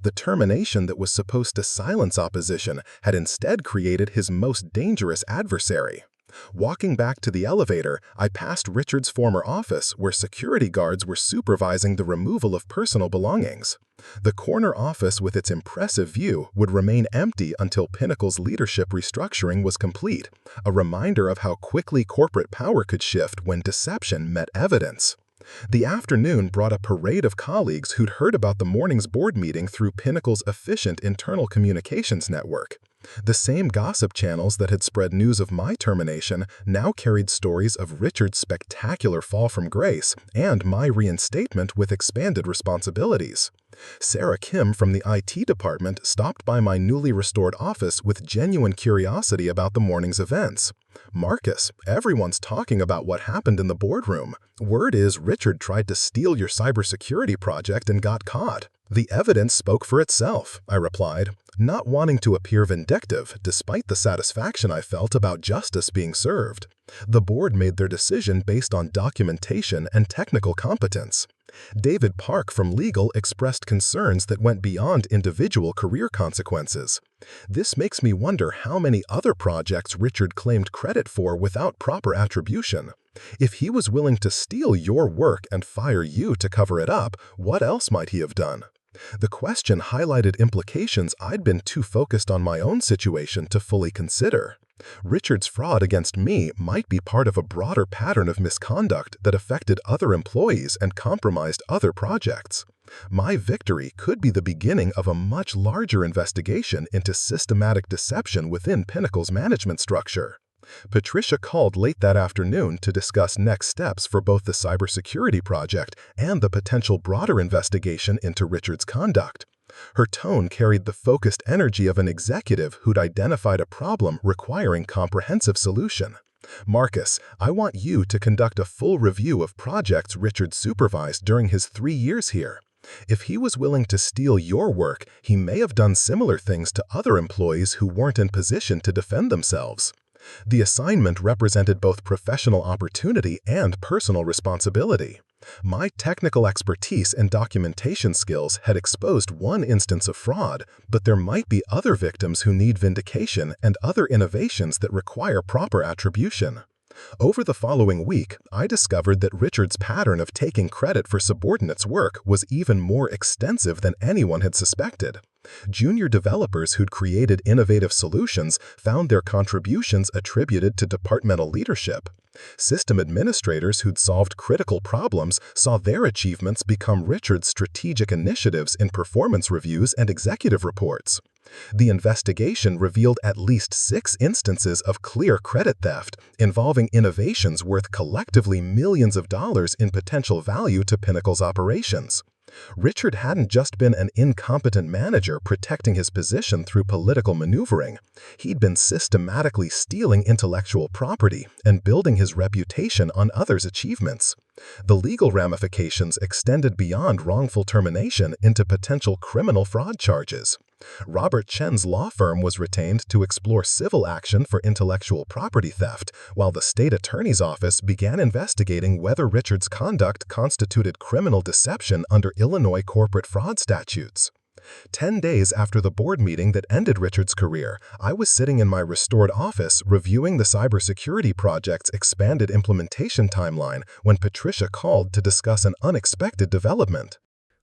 The termination that was supposed to silence opposition had instead created his most dangerous adversary. Walking back to the elevator, I passed Richard's former office where security guards were supervising the removal of personal belongings. The corner office with its impressive view would remain empty until Pinnacle's leadership restructuring was complete, a reminder of how quickly corporate power could shift when deception met evidence. The afternoon brought a parade of colleagues who'd heard about the morning's board meeting through Pinnacle's efficient internal communications network. The same gossip channels that had spread news of my termination now carried stories of Richard's spectacular fall from grace and my reinstatement with expanded responsibilities. Sarah Kim from the IT department stopped by my newly restored office with genuine curiosity about the morning's events. Marcus, everyone's talking about what happened in the boardroom. Word is Richard tried to steal your cybersecurity project and got caught. The evidence spoke for itself, I replied, not wanting to appear vindictive despite the satisfaction I felt about justice being served. The board made their decision based on documentation and technical competence. David Park from legal expressed concerns that went beyond individual career consequences. This makes me wonder how many other projects Richard claimed credit for without proper attribution. If he was willing to steal your work and fire you to cover it up, what else might he have done? The question highlighted implications I'd been too focused on my own situation to fully consider. Richard's fraud against me might be part of a broader pattern of misconduct that affected other employees and compromised other projects. My victory could be the beginning of a much larger investigation into systematic deception within Pinnacle's management structure. Patricia called late that afternoon to discuss next steps for both the cybersecurity project and the potential broader investigation into Richard's conduct. Her tone carried the focused energy of an executive who'd identified a problem requiring comprehensive solution. Marcus, I want you to conduct a full review of projects Richard supervised during his 3 years here. If he was willing to steal your work, he may have done similar things to other employees who weren't in position to defend themselves. The assignment represented both professional opportunity and personal responsibility. My technical expertise and documentation skills had exposed one instance of fraud, but there might be other victims who need vindication and other innovations that require proper attribution. Over the following week, I discovered that Richard's pattern of taking credit for subordinates' work was even more extensive than anyone had suspected. Junior developers who'd created innovative solutions found their contributions attributed to departmental leadership. System administrators who'd solved critical problems saw their achievements become Richard's strategic initiatives in performance reviews and executive reports. The investigation revealed at least 6 instances of clear credit theft, involving innovations worth collectively millions of dollars in potential value to Pinnacle's operations. Richard hadn't just been an incompetent manager protecting his position through political maneuvering. He'd been systematically stealing intellectual property and building his reputation on others' achievements. The legal ramifications extended beyond wrongful termination into potential criminal fraud charges. Robert Chen's law firm was retained to explore civil action for intellectual property theft, while the state attorney's office began investigating whether Richard's conduct constituted criminal deception under Illinois corporate fraud statutes. 10 days after the board meeting that ended Richard's career, I was sitting in my restored office reviewing the cybersecurity project's expanded implementation timeline when Patricia called to discuss an unexpected development.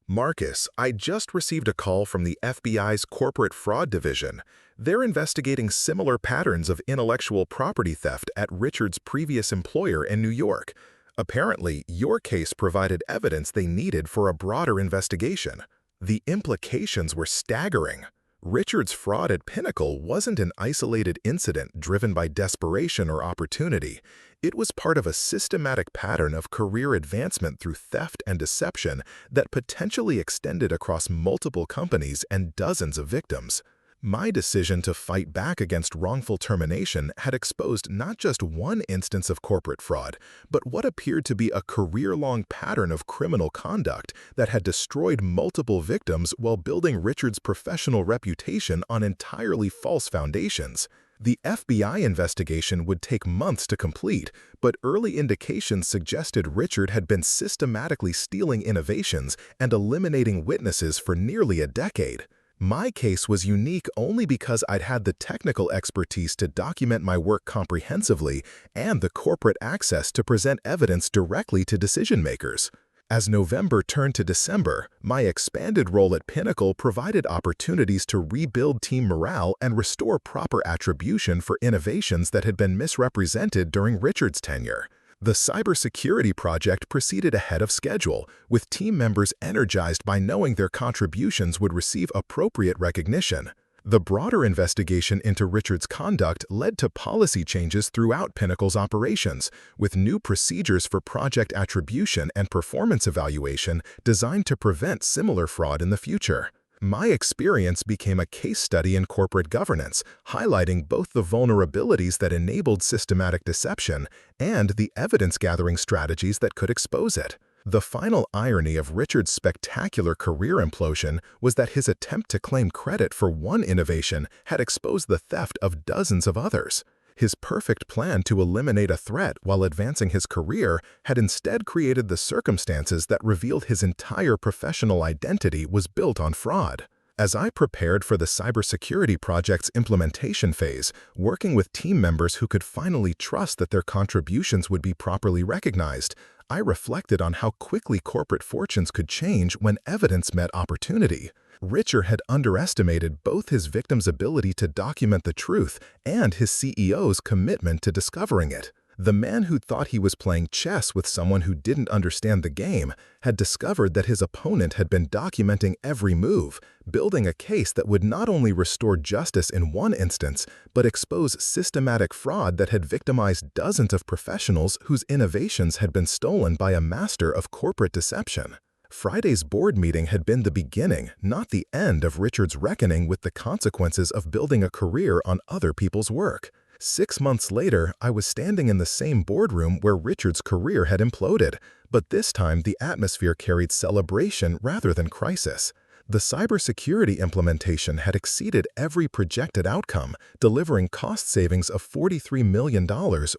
Marcus, I just received a call from the FBI's Corporate Fraud Division. They're investigating similar patterns of intellectual property theft at Richard's previous employer in New York. Apparently, your case provided evidence they needed for a broader investigation. The implications were staggering. Richard's fraud at Pinnacle wasn't an isolated incident driven by desperation or opportunity. It was part of a systematic pattern of career advancement through theft and deception that potentially extended across multiple companies and dozens of victims. My decision to fight back against wrongful termination had exposed not just one instance of corporate fraud, but what appeared to be a career-long pattern of criminal conduct that had destroyed multiple victims while building Richard's professional reputation on entirely false foundations. The FBI investigation would take months to complete, but early indications suggested Richard had been systematically stealing innovations and eliminating witnesses for nearly a decade. My case was unique only because I'd had the technical expertise to document my work comprehensively and the corporate access to present evidence directly to decision-makers. As November turned to December, my expanded role at Pinnacle provided opportunities to rebuild team morale and restore proper attribution for innovations that had been misrepresented during Richard's tenure. The cybersecurity project proceeded ahead of schedule, with team members energized by knowing their contributions would receive appropriate recognition. The broader investigation into Richard's conduct led to policy changes throughout Pinnacle's operations, with new procedures for project attribution and performance evaluation designed to prevent similar fraud in the future. My experience became a case study in corporate governance, highlighting both the vulnerabilities that enabled systematic deception and the evidence-gathering strategies that could expose it. The final irony of Richard's spectacular career implosion was that his attempt to claim credit for one innovation had exposed the theft of dozens of others. His perfect plan to eliminate a threat while advancing his career had instead created the circumstances that revealed his entire professional identity was built on fraud. As I prepared for the cybersecurity project's implementation phase, working with team members who could finally trust that their contributions would be properly recognized, I reflected on how quickly corporate fortunes could change when evidence met opportunity. Richard had underestimated both his victim's ability to document the truth and his CEO's commitment to discovering it. The man who thought he was playing chess with someone who didn't understand the game had discovered that his opponent had been documenting every move, building a case that would not only restore justice in one instance, but expose systematic fraud that had victimized dozens of professionals whose innovations had been stolen by a master of corporate deception. Friday's board meeting had been the beginning, not the end, of Richard's reckoning with the consequences of building a career on other people's work. 6 months later, I was standing in the same boardroom where Richard's career had imploded, but this time the atmosphere carried celebration rather than crisis. The cybersecurity implementation had exceeded every projected outcome, delivering cost savings of $43 million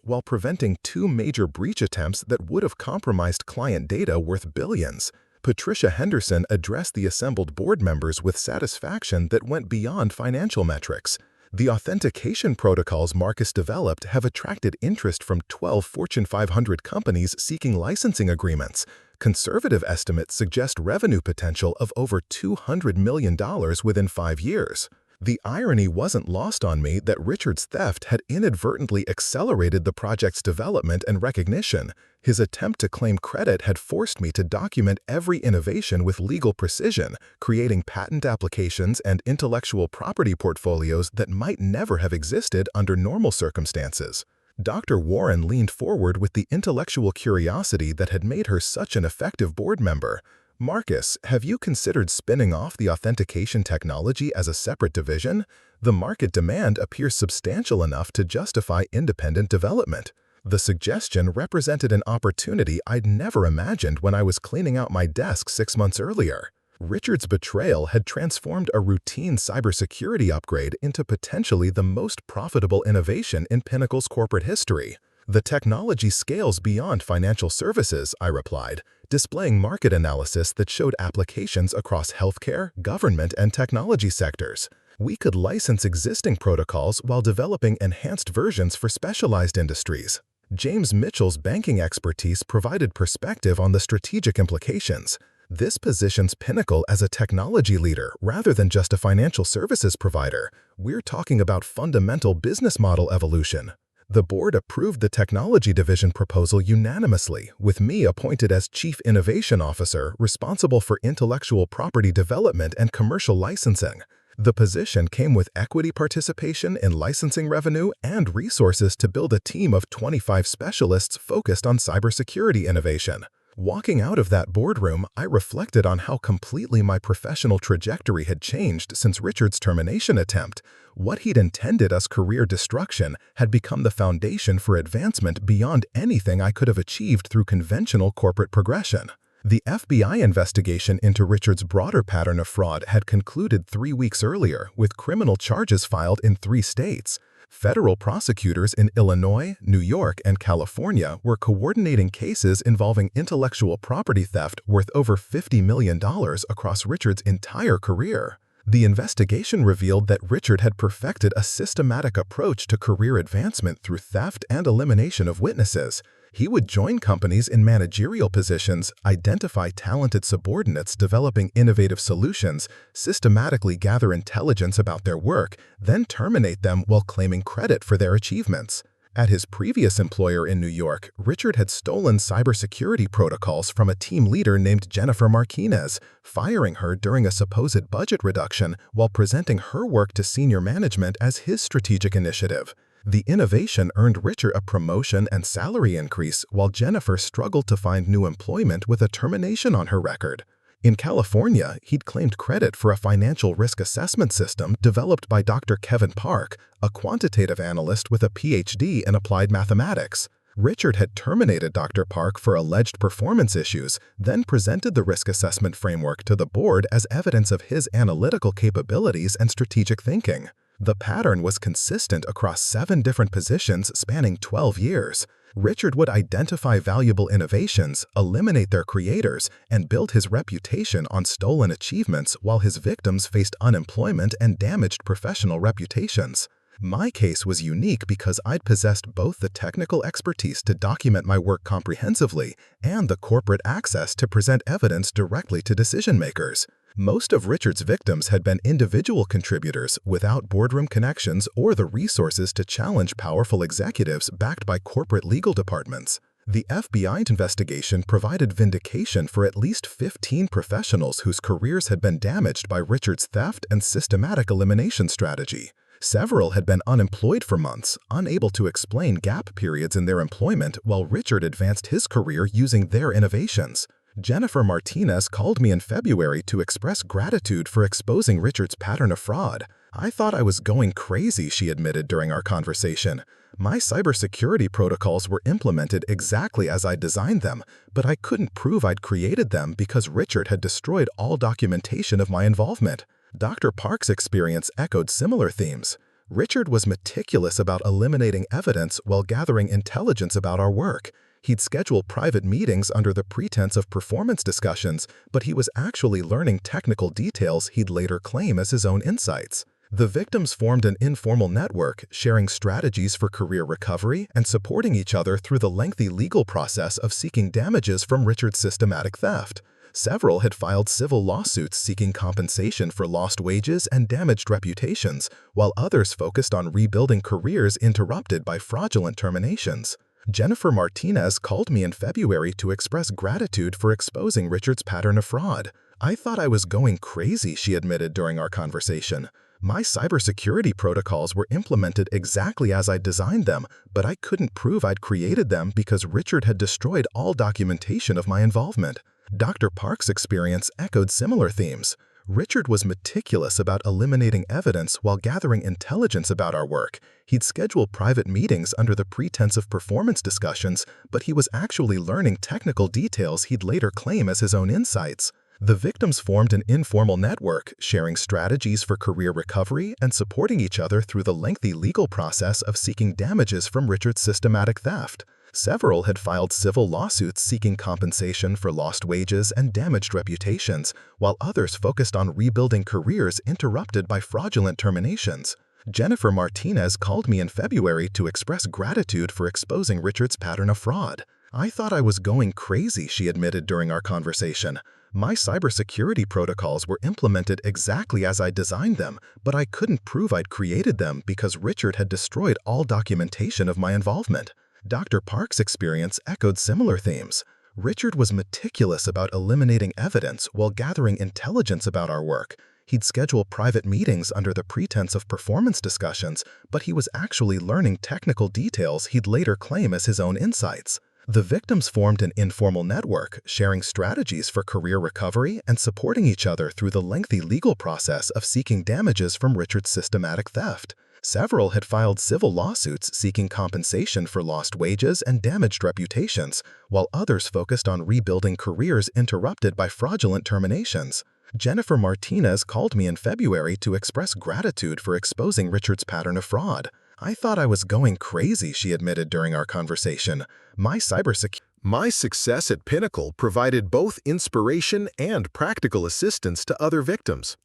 while preventing 2 major breach attempts that would have compromised client data worth billions. Patricia Henderson addressed the assembled board members with satisfaction that went beyond financial metrics. The authentication protocols Marcus developed have attracted interest from 12 Fortune 500 companies seeking licensing agreements. Conservative estimates suggest revenue potential of over $200 million within 5 years. The irony wasn't lost on me that Richard's theft had inadvertently accelerated the project's development and recognition. His attempt to claim credit had forced me to document every innovation with legal precision, creating patent applications and intellectual property portfolios that might never have existed under normal circumstances. Dr. Warren leaned forward with the intellectual curiosity that had made her such an effective board member. Marcus, have you considered spinning off the authentication technology as a separate division? The market demand appears substantial enough to justify independent development. The suggestion represented an opportunity I'd never imagined when I was cleaning out my desk 6 months earlier. Richard's betrayal had transformed a routine cybersecurity upgrade into potentially the most profitable innovation in Pinnacle's corporate history. The technology scales beyond financial services, I replied, displaying market analysis that showed applications across healthcare, government, and technology sectors. We could license existing protocols while developing enhanced versions for specialized industries. James Mitchell's banking expertise provided perspective on the strategic implications. This positions Pinnacle as a technology leader rather than just a financial services provider. We're talking about fundamental business model evolution. The board approved the technology division proposal unanimously, with me appointed as Chief Innovation Officer responsible for intellectual property development and commercial licensing. The position came with equity participation in licensing revenue and resources to build a team of 25 specialists focused on cybersecurity innovation. Walking out of that boardroom, I reflected on how completely my professional trajectory had changed since Richard's termination attempt. What he'd intended as career destruction had become the foundation for advancement beyond anything I could have achieved through conventional corporate progression. The FBI investigation into Richard's broader pattern of fraud had concluded 3 weeks earlier, with criminal charges filed in 3 states. Federal prosecutors in Illinois, New York, and California were coordinating cases involving intellectual property theft worth over $50 million across Richard's entire career. The investigation revealed that Richard had perfected a systematic approach to career advancement through theft and elimination of witnesses. He would join companies in managerial positions, identify talented subordinates developing innovative solutions, systematically gather intelligence about their work, then terminate them while claiming credit for their achievements. At his previous employer in New York, Richard had stolen cybersecurity protocols from a team leader named Jennifer Martinez, firing her during a supposed budget reduction while presenting her work to senior management as his strategic initiative. The innovation earned Richard a promotion and salary increase, while Jennifer struggled to find new employment with a termination on her record. In California, he'd claimed credit for a financial risk assessment system developed by Dr. Kevin Park, a quantitative analyst with a PhD in applied mathematics. Richard had terminated Dr. Park for alleged performance issues, then presented the risk assessment framework to the board as evidence of his analytical capabilities and strategic thinking. The pattern was consistent across 7 different positions spanning 12 years. Richard would identify valuable innovations, eliminate their creators, and build his reputation on stolen achievements while his victims faced unemployment and damaged professional reputations. My case was unique because I'd possessed both the technical expertise to document my work comprehensively and the corporate access to present evidence directly to decision-makers. Most of Richard's victims had been individual contributors without boardroom connections or the resources to challenge powerful executives backed by corporate legal departments. The FBI investigation provided vindication for at least 15 professionals whose careers had been damaged by Richard's theft and systematic elimination strategy. Several had been unemployed for months, unable to explain gap periods in their employment while Richard advanced his career using their innovations. Jennifer Martinez called me in February to express gratitude for exposing Richard's pattern of fraud. I thought I was going crazy, she admitted during our conversation. My cybersecurity protocols were implemented exactly as I designed them, but I couldn't prove I'd created them because Richard had destroyed all documentation of my involvement. Dr. Park's experience echoed similar themes. Richard was meticulous about eliminating evidence while gathering intelligence about our work. He'd schedule private meetings under the pretense of performance discussions, but he was actually learning technical details he'd later claim as his own insights. The victims formed an informal network, sharing strategies for career recovery and supporting each other through the lengthy legal process of seeking damages from Richard's systematic theft. Several had filed civil lawsuits seeking compensation for lost wages and damaged reputations, while others focused on rebuilding careers interrupted by fraudulent terminations. Jennifer Martinez called me in February to express gratitude for exposing Richard's pattern of fraud. I thought I was going crazy, she admitted during our conversation. My cybersecurity protocols were implemented exactly as I designed them, but I couldn't prove I'd created them because Richard had destroyed all documentation of my involvement. Dr. Park's experience echoed similar themes. Richard was meticulous about eliminating evidence while gathering intelligence about our work. He'd schedule private meetings under the pretense of performance discussions, but he was actually learning technical details he'd later claim as his own insights. The victims formed an informal network, sharing strategies for career recovery and supporting each other through the lengthy legal process of seeking damages from Richard's systematic theft. Several had filed civil lawsuits seeking compensation for lost wages and damaged reputations, while others focused on rebuilding careers interrupted by fraudulent terminations. Jennifer Martinez called me in February to express gratitude for exposing Richard's pattern of fraud. I thought I was going crazy, she admitted during our conversation. My cybersecurity protocols were implemented exactly as I designed them, but I couldn't prove I'd created them because Richard had destroyed all documentation of my involvement. Dr. Park's experience echoed similar themes. Richard was meticulous about eliminating evidence while gathering intelligence about our work. He'd schedule private meetings under the pretense of performance discussions, but he was actually learning technical details he'd later claim as his own insights. The victims formed an informal network, sharing strategies for career recovery and supporting each other through the lengthy legal process of seeking damages from Richard's systematic theft. Several had filed civil lawsuits seeking compensation for lost wages and damaged reputations, while others focused on rebuilding careers interrupted by fraudulent terminations. Jennifer Martinez called me in February to express gratitude for exposing Richard's pattern of fraud. I thought I was going crazy, she admitted during our conversation. My success at Pinnacle provided both inspiration and practical assistance to other victims.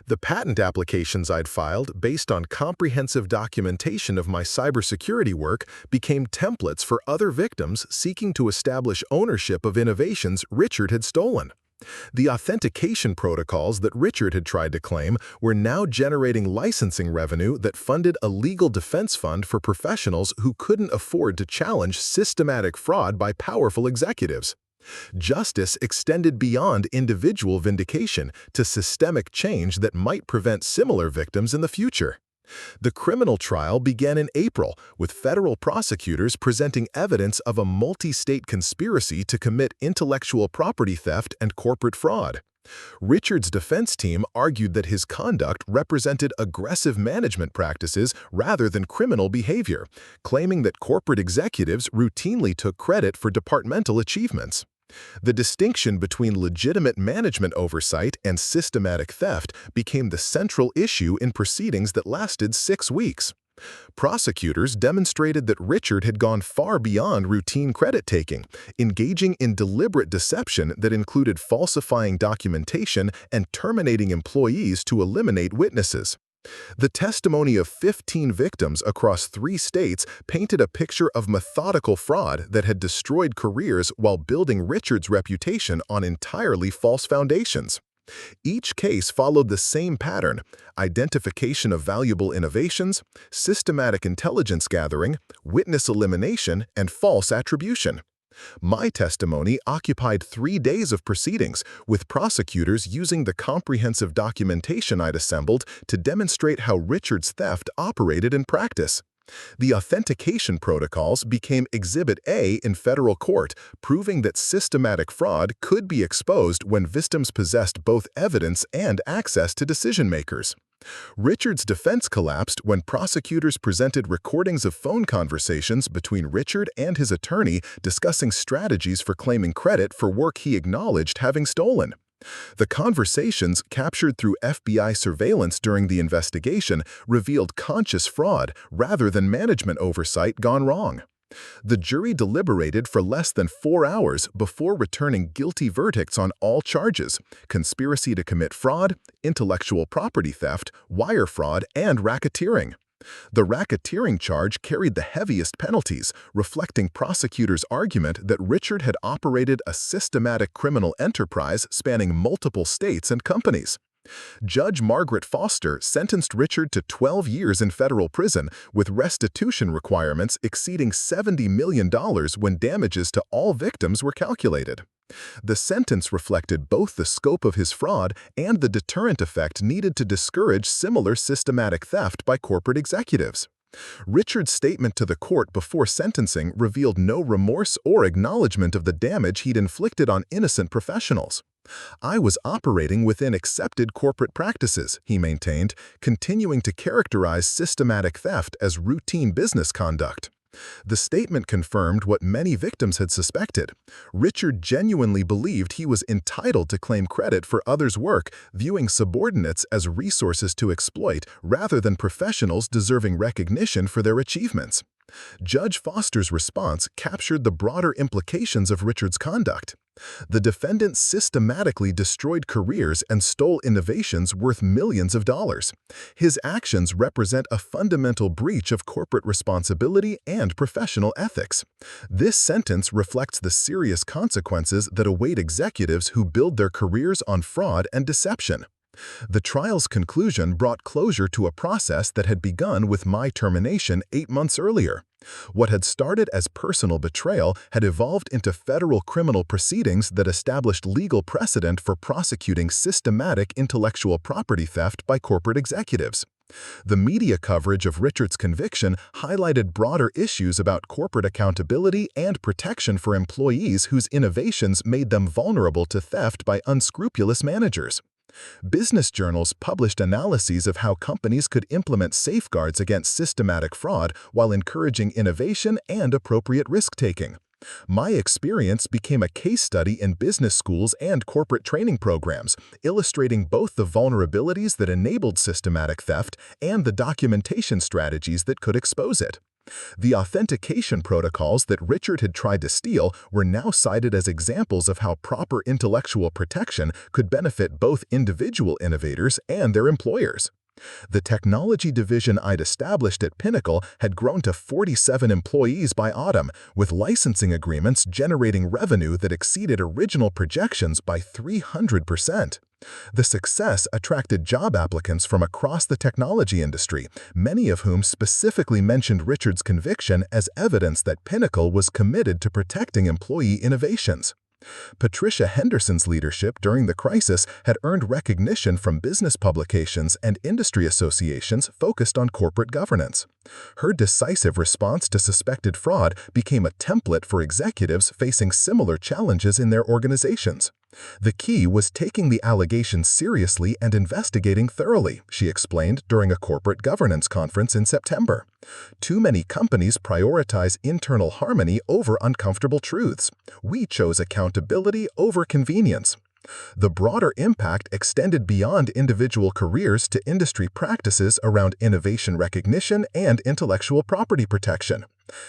The patent applications I'd filed based on comprehensive documentation of my cybersecurity work became templates for other victims seeking to establish ownership of innovations Richard had stolen. The authentication protocols that Richard had tried to claim were now generating licensing revenue that funded a legal defense fund for professionals who couldn't afford to challenge systematic fraud by powerful executives. Justice extended beyond individual vindication to systemic change that might prevent similar victims in the future. The criminal trial began in April, with federal prosecutors presenting evidence of a multi-state conspiracy to commit intellectual property theft and corporate fraud. Richard's defense team argued that his conduct represented aggressive management practices rather than criminal behavior, claiming that corporate executives routinely took credit for departmental achievements. The distinction between legitimate management oversight and systematic theft became the central issue in proceedings that lasted 6 weeks. Prosecutors demonstrated that Richard had gone far beyond routine credit-taking, engaging in deliberate deception that included falsifying documentation and terminating employees to eliminate witnesses. The testimony of 15 victims across 3 states painted a picture of methodical fraud that had destroyed careers while building Richard's reputation on entirely false foundations. Each case followed the same pattern: identification of valuable innovations, systematic intelligence gathering, witness elimination, and false attribution. My testimony occupied 3 days of proceedings, with prosecutors using the comprehensive documentation I'd assembled to demonstrate how Richard's theft operated in practice. The authentication protocols became Exhibit A in federal court, proving that systematic fraud could be exposed when victims possessed both evidence and access to decision-makers. Richard's defense collapsed when prosecutors presented recordings of phone conversations between Richard and his attorney discussing strategies for claiming credit for work he acknowledged having stolen. The conversations, captured through FBI surveillance during the investigation, revealed conscious fraud rather than management oversight gone wrong. The jury deliberated for less than 4 hours before returning guilty verdicts on all charges: conspiracy to commit fraud, intellectual property theft, wire fraud, and racketeering. The racketeering charge carried the heaviest penalties, reflecting prosecutors' argument that Richard had operated a systematic criminal enterprise spanning multiple states and companies. Judge Margaret Foster sentenced Richard to 12 years in federal prison, with restitution requirements exceeding $70 million when damages to all victims were calculated. The sentence reflected both the scope of his fraud and the deterrent effect needed to discourage similar systematic theft by corporate executives. Richard's statement to the court before sentencing revealed no remorse or acknowledgement of the damage he'd inflicted on innocent professionals. "I was operating within accepted corporate practices," he maintained, continuing to characterize systematic theft as routine business conduct. The statement confirmed what many victims had suspected. Richard genuinely believed he was entitled to claim credit for others' work, viewing subordinates as resources to exploit rather than professionals deserving recognition for their achievements. Judge Foster's response captured the broader implications of Richard's conduct. The defendant systematically destroyed careers and stole innovations worth millions of dollars. His actions represent a fundamental breach of corporate responsibility and professional ethics. This sentence reflects the serious consequences that await executives who build their careers on fraud and deception. The trial's conclusion brought closure to a process that had begun with my termination 8 months earlier. What had started as personal betrayal had evolved into federal criminal proceedings that established legal precedent for prosecuting systematic intellectual property theft by corporate executives. The media coverage of Richard's conviction highlighted broader issues about corporate accountability and protection for employees whose innovations made them vulnerable to theft by unscrupulous managers. Business journals published analyses of how companies could implement safeguards against systematic fraud while encouraging innovation and appropriate risk-taking. My experience became a case study in business schools and corporate training programs, illustrating both the vulnerabilities that enabled systematic theft and the documentation strategies that could expose it. The authentication protocols that Richard had tried to steal were now cited as examples of how proper intellectual protection could benefit both individual innovators and their employers. The technology division I'd established at Pinnacle had grown to 47 employees by autumn, with licensing agreements generating revenue that exceeded original projections by 300%. The success attracted job applicants from across the technology industry, many of whom specifically mentioned Richard's conviction as evidence that Pinnacle was committed to protecting employee innovations. Patricia Henderson's leadership during the crisis had earned recognition from business publications and industry associations focused on corporate governance. Her decisive response to suspected fraud became a template for executives facing similar challenges in their organizations. The key was taking the allegations seriously and investigating thoroughly, she explained during a corporate governance conference in September. Too many companies prioritize internal harmony over uncomfortable truths. We chose accountability over convenience. The broader impact extended beyond individual careers to industry practices around innovation recognition and intellectual property protection.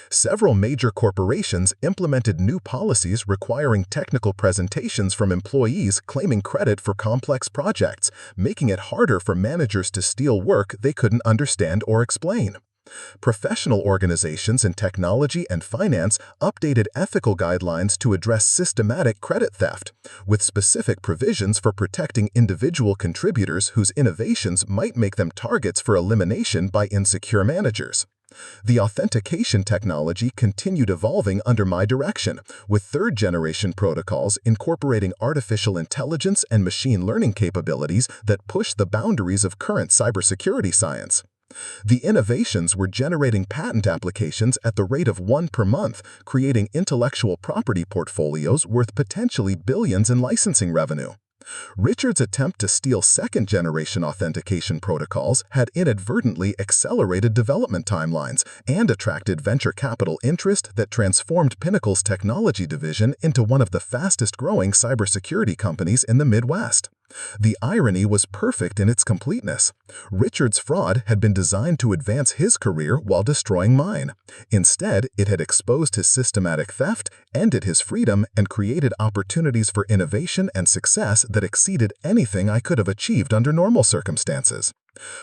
Several major corporations implemented new policies requiring technical presentations from employees claiming credit for complex projects, making it harder for managers to steal work they couldn't understand or explain. Professional organizations in technology and finance updated ethical guidelines to address systematic credit theft, with specific provisions for protecting individual contributors whose innovations might make them targets for elimination by insecure managers. The authentication technology continued evolving under my direction, with third-generation protocols incorporating artificial intelligence and machine learning capabilities that push the boundaries of current cybersecurity science. The innovations were generating patent applications at the rate of one per month, creating intellectual property portfolios worth potentially billions in licensing revenue. Richard's attempt to steal second-generation authentication protocols had inadvertently accelerated development timelines and attracted venture capital interest that transformed Pinnacle's technology division into one of the fastest-growing cybersecurity companies in the Midwest. The irony was perfect in its completeness. Richard's fraud had been designed to advance his career while destroying mine. Instead, it had exposed his systematic theft, ended his freedom, and created opportunities for innovation and success that exceeded anything I could have achieved under normal circumstances.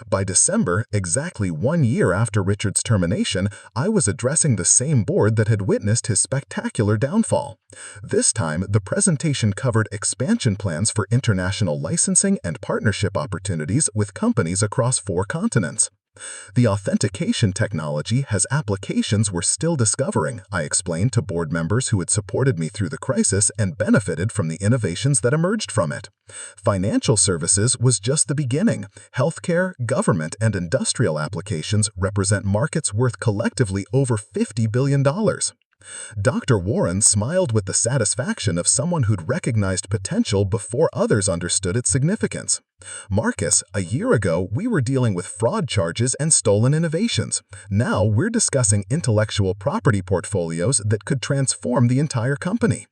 By December, exactly 1 year after Richard's termination, I was addressing the same board that had witnessed his spectacular downfall. This time, the presentation covered expansion plans for international licensing and partnership opportunities with companies across 4 continents. The authentication technology has applications we're still discovering, I explained to board members who had supported me through the crisis and benefited from the innovations that emerged from it. Financial services was just the beginning. Healthcare, government, and industrial applications represent markets worth collectively over $50 billion. Dr. Warren smiled with the satisfaction of someone who'd recognized potential before others understood its significance. Marcus, a year ago, we were dealing with fraud charges and stolen innovations. Now we're discussing intellectual property portfolios that could transform the entire company.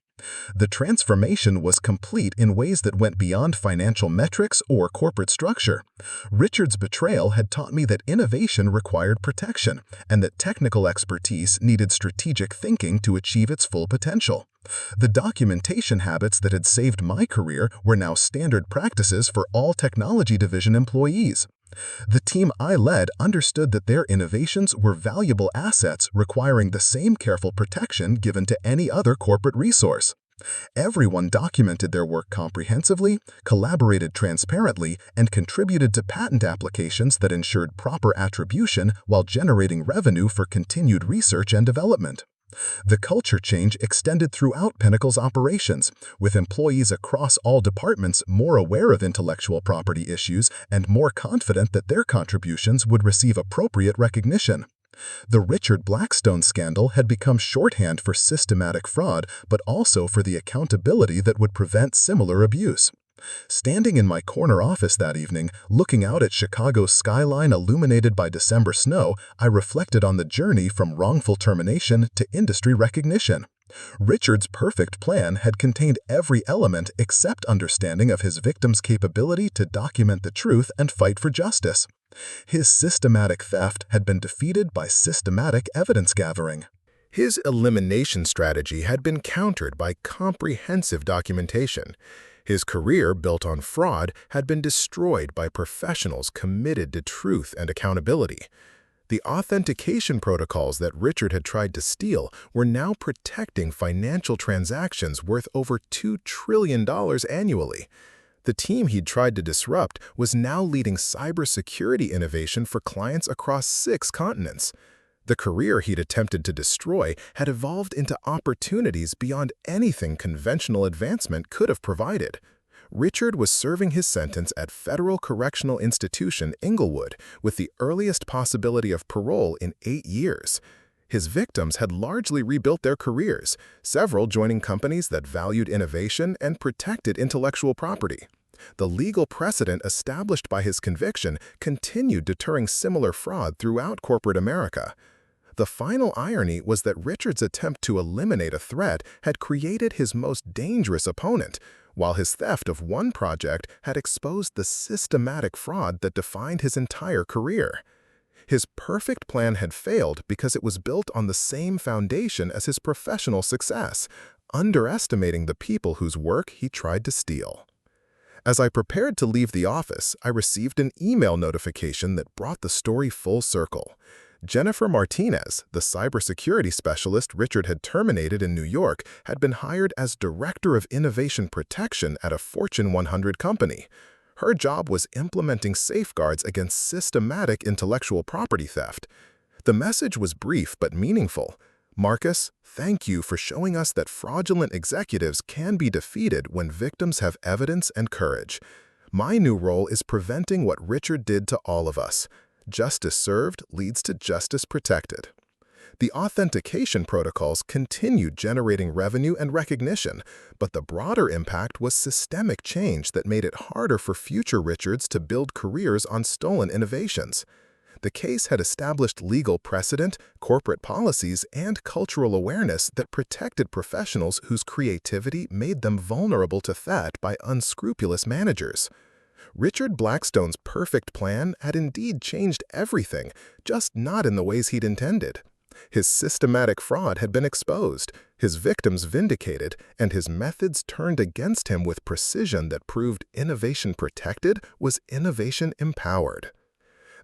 The transformation was complete in ways that went beyond financial metrics or corporate structure. Richard's betrayal had taught me that innovation required protection, and that technical expertise needed strategic thinking to achieve its full potential. The documentation habits that had saved my career were now standard practices for all technology division employees. The team I led understood that their innovations were valuable assets requiring the same careful protection given to any other corporate resource. Everyone documented their work comprehensively, collaborated transparently, and contributed to patent applications that ensured proper attribution while generating revenue for continued research and development. The culture change extended throughout Pinnacle's operations, with employees across all departments more aware of intellectual property issues and more confident that their contributions would receive appropriate recognition. The Richard Blackstone scandal had become shorthand for systematic fraud, but also for the accountability that would prevent similar abuse. Standing in my corner office that evening, looking out at Chicago's skyline illuminated by December snow, I reflected on the journey from wrongful termination to industry recognition. Richard's perfect plan had contained every element except understanding of his victim's capability to document the truth and fight for justice. His systematic theft had been defeated by systematic evidence gathering. His elimination strategy had been countered by comprehensive documentation. His career, built on fraud, had been destroyed by professionals committed to truth and accountability. The authentication protocols that Richard had tried to steal were now protecting financial transactions worth over $2 trillion annually. The team he'd tried to disrupt was now leading cybersecurity innovation for clients across 6 continents. The career he'd attempted to destroy had evolved into opportunities beyond anything conventional advancement could have provided. Richard was serving his sentence at Federal Correctional Institution, Inglewood, with the earliest possibility of parole in 8 years. His victims had largely rebuilt their careers, several joining companies that valued innovation and protected intellectual property. The legal precedent established by his conviction continued deterring similar fraud throughout corporate America. The final irony was that Richard's attempt to eliminate a threat had created his most dangerous opponent, while his theft of one project had exposed the systematic fraud that defined his entire career. His perfect plan had failed because it was built on the same foundation as his professional success, underestimating the people whose work he tried to steal. As I prepared to leave the office, I received an email notification that brought the story full circle. Jennifer Martinez, the cybersecurity specialist Richard had terminated in New York, had been hired as Director of Innovation Protection at a Fortune 100 company. Her job was implementing safeguards against systematic intellectual property theft. The message was brief but meaningful. "Marcus, thank you for showing us that fraudulent executives can be defeated when victims have evidence and courage. My new role is preventing what Richard did to all of us. Justice served leads to justice protected." The authentication protocols continued generating revenue and recognition, but the broader impact was systemic change that made it harder for future Richards to build careers on stolen innovations. The case had established legal precedent, corporate policies, and cultural awareness that protected professionals whose creativity made them vulnerable to theft by unscrupulous managers. Richard Blackstone's perfect plan had indeed changed everything, just not in the ways he'd intended. His systematic fraud had been exposed, his victims vindicated, and his methods turned against him with precision that proved innovation protected was innovation empowered.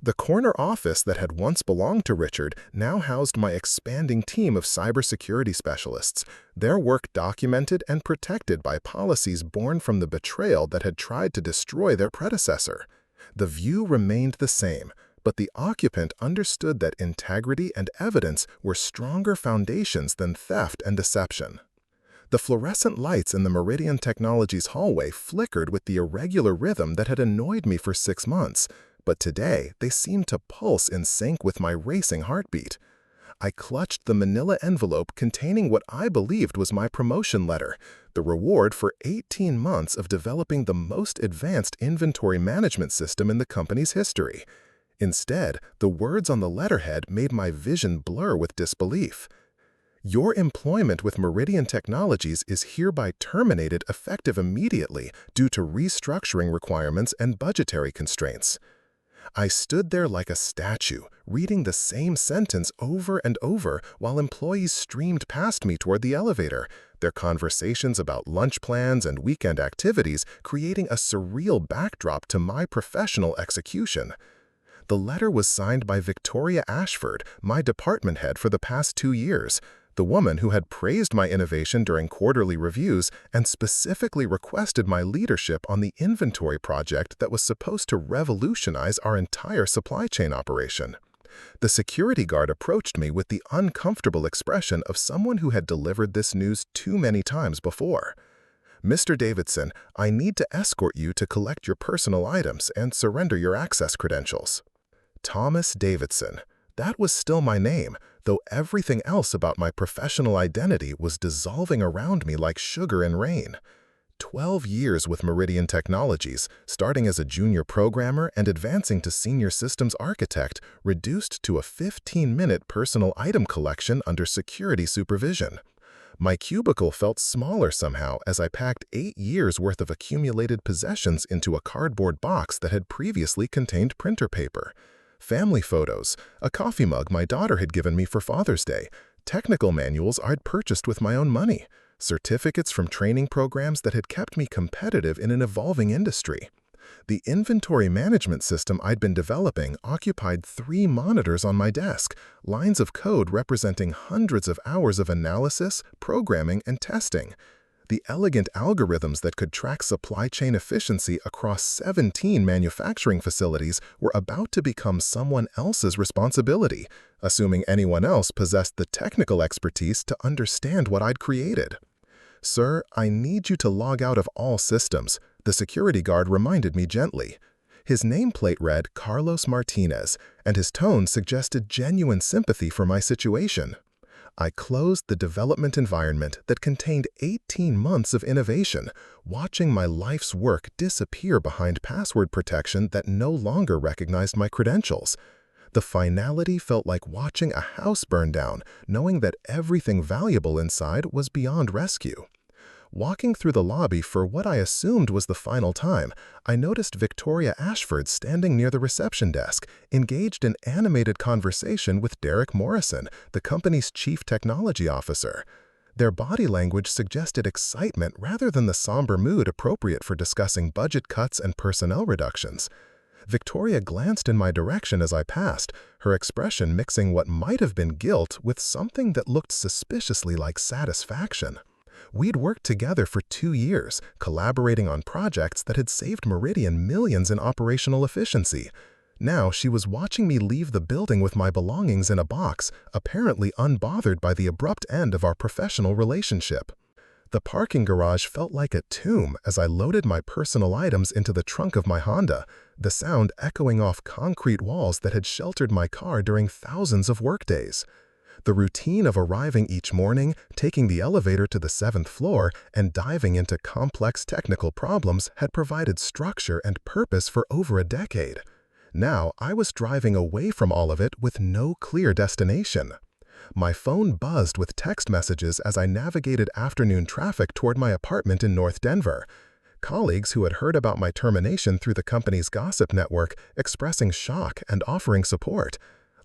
The corner office that had once belonged to Richard now housed my expanding team of cybersecurity specialists, their work documented and protected by policies born from the betrayal that had tried to destroy their predecessor. The view remained the same, but the occupant understood that integrity and evidence were stronger foundations than theft and deception. The fluorescent lights in the Meridian Technologies hallway flickered with the irregular rhythm that had annoyed me for 6 months, but today they seemed to pulse in sync with my racing heartbeat. I clutched the manila envelope containing what I believed was my promotion letter, the reward for 18 months of developing the most advanced inventory management system in the company's history. Instead, the words on the letterhead made my vision blur with disbelief. "Your employment with Meridian Technologies is hereby terminated effective immediately due to restructuring requirements and budgetary constraints." I stood there like a statue, reading the same sentence over and over while employees streamed past me toward the elevator, their conversations about lunch plans and weekend activities creating a surreal backdrop to my professional execution. The letter was signed by Victoria Ashford, my department head for the past 2 years, the woman who had praised my innovation during quarterly reviews and specifically requested my leadership on the inventory project that was supposed to revolutionize our entire supply chain operation. The security guard approached me with the uncomfortable expression of someone who had delivered this news too many times before. "Mr. Davidson, I need to escort you to collect your personal items and surrender your access credentials." Thomas Davidson. That was still my name, though everything else about my professional identity was dissolving around me like sugar in rain. 12 years with Meridian Technologies, starting as a junior programmer and advancing to senior systems architect, reduced to a 15-minute personal item collection under security supervision. My cubicle felt smaller somehow as I packed 8 years' worth of accumulated possessions into a cardboard box that had previously contained printer paper. Family photos, a coffee mug my daughter had given me for Father's Day, technical manuals I'd purchased with my own money, certificates from training programs that had kept me competitive in an evolving industry. The inventory management system I'd been developing occupied 3 monitors on my desk, lines of code representing hundreds of hours of analysis, programming, and testing. The elegant algorithms that could track supply chain efficiency across 17 manufacturing facilities were about to become someone else's responsibility, assuming anyone else possessed the technical expertise to understand what I'd created. "Sir, I need you to log out of all systems," the security guard reminded me gently. His nameplate read Carlos Martinez, and his tone suggested genuine sympathy for my situation. I closed the development environment that contained 18 months of innovation, watching my life's work disappear behind password protection that no longer recognized my credentials. The finality felt like watching a house burn down, knowing that everything valuable inside was beyond rescue. Walking through the lobby for what I assumed was the final time, I noticed Victoria Ashford standing near the reception desk, engaged in animated conversation with Derek Morrison, the company's chief technology officer. Their body language suggested excitement rather than the somber mood appropriate for discussing budget cuts and personnel reductions. Victoria glanced in my direction as I passed, her expression mixing what might have been guilt with something that looked suspiciously like satisfaction. We'd worked together for 2 years, collaborating on projects that had saved Meridian millions in operational efficiency. Now she was watching me leave the building with my belongings in a box, apparently unbothered by the abrupt end of our professional relationship. The parking garage felt like a tomb as I loaded my personal items into the trunk of my Honda, the sound echoing off concrete walls that had sheltered my car during thousands of workdays. The routine of arriving each morning, taking the elevator to the 7th floor, and diving into complex technical problems had provided structure and purpose for over a decade. Now I was driving away from all of it with no clear destination. My phone buzzed with text messages as I navigated afternoon traffic toward my apartment in North Denver. Colleagues who had heard about my termination through the company's gossip network expressing shock and offering support.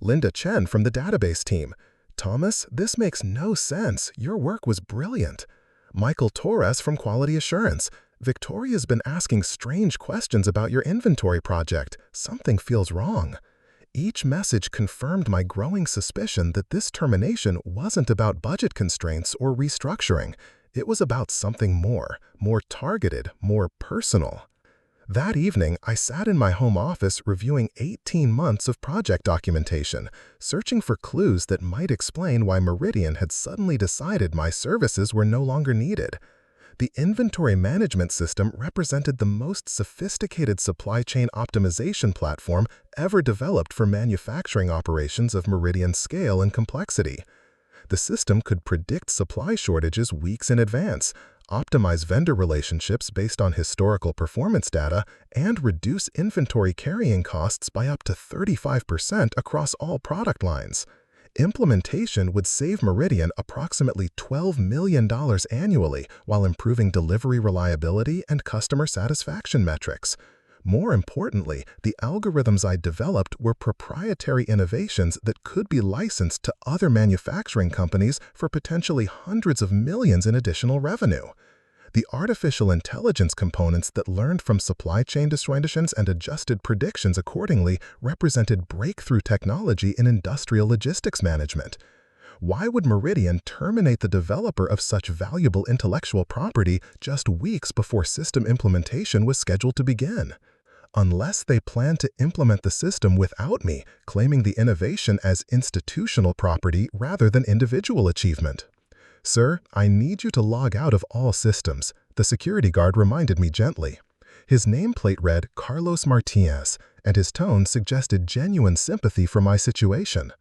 Linda Chen from the database team. "Thomas, this makes no sense. Your work was brilliant." Michael Torres from Quality Assurance. "Victoria's been asking strange questions about your inventory project. Something feels wrong." Each message confirmed my growing suspicion that this termination wasn't about budget constraints or restructuring. It was about something more targeted, more personal. That evening, I sat in my home office reviewing 18 months of project documentation, searching for clues that might explain why Meridian had suddenly decided my services were no longer needed. The inventory management system represented the most sophisticated supply chain optimization platform ever developed for manufacturing operations of Meridian scale and complexity. The system could predict supply shortages weeks in advance, optimize vendor relationships based on historical performance data, and reduce inventory carrying costs by up to 35% across all product lines. Implementation would save Meridian approximately $12 million annually while improving delivery reliability and customer satisfaction metrics. More importantly, the algorithms I developed were proprietary innovations that could be licensed to other manufacturing companies for potentially hundreds of millions in additional revenue. The artificial intelligence components that learned from supply chain disjointions and adjusted predictions accordingly represented breakthrough technology in industrial logistics management. Why would Meridian terminate the developer of such valuable intellectual property just weeks before system implementation was scheduled to begin? Unless they plan to implement the system without me, claiming the innovation as institutional property rather than individual achievement. "Sir, I need you to log out of all systems," the security guard reminded me gently. His nameplate read Carlos Martinez, and his tone suggested genuine sympathy for my situation.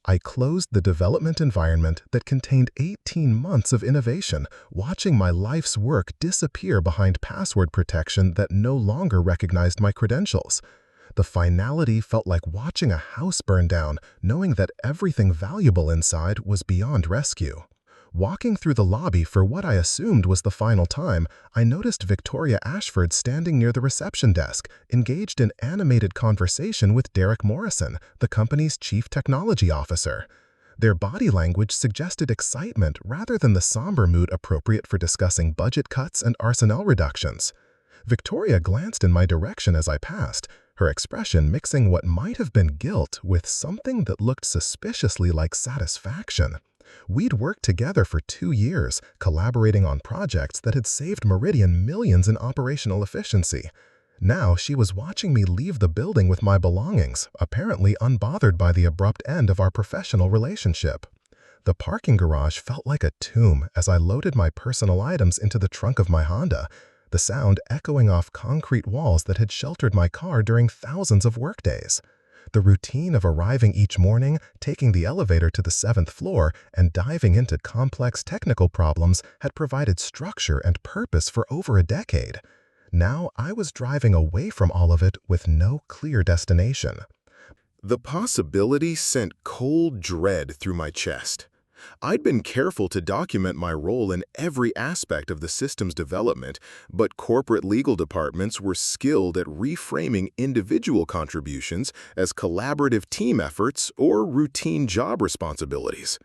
I closed the development environment that contained 18 months of innovation, watching my life's work disappear behind password protection that no longer recognized my credentials. The finality felt like watching a house burn down, knowing that everything valuable inside was beyond rescue. Walking through the lobby for what I assumed was the final time, I noticed Victoria Ashford standing near the reception desk, engaged in animated conversation with Derek Morrison, the company's chief technology officer. Their body language suggested excitement rather than the somber mood appropriate for discussing budget cuts and personnel reductions. Victoria glanced in my direction as I passed, her expression mixing what might have been guilt with something that looked suspiciously like satisfaction. We'd worked together for 2 years, collaborating on projects that had saved Meridian millions in operational efficiency. Now she was watching me leave the building with my belongings, apparently unbothered by the abrupt end of our professional relationship. The parking garage felt like a tomb as I loaded my personal items into the trunk of my Honda, the sound echoing off concrete walls that had sheltered my car during thousands of workdays. The routine of arriving each morning, taking the elevator to the 7th floor, and diving into complex technical problems had provided structure and purpose for over a decade. Now I was driving away from all of it with no clear destination. The possibility sent cold dread through my chest. I'd been careful to document my role in every aspect of the system's development, but corporate legal departments were skilled at reframing individual contributions as collaborative team efforts or routine job responsibilities.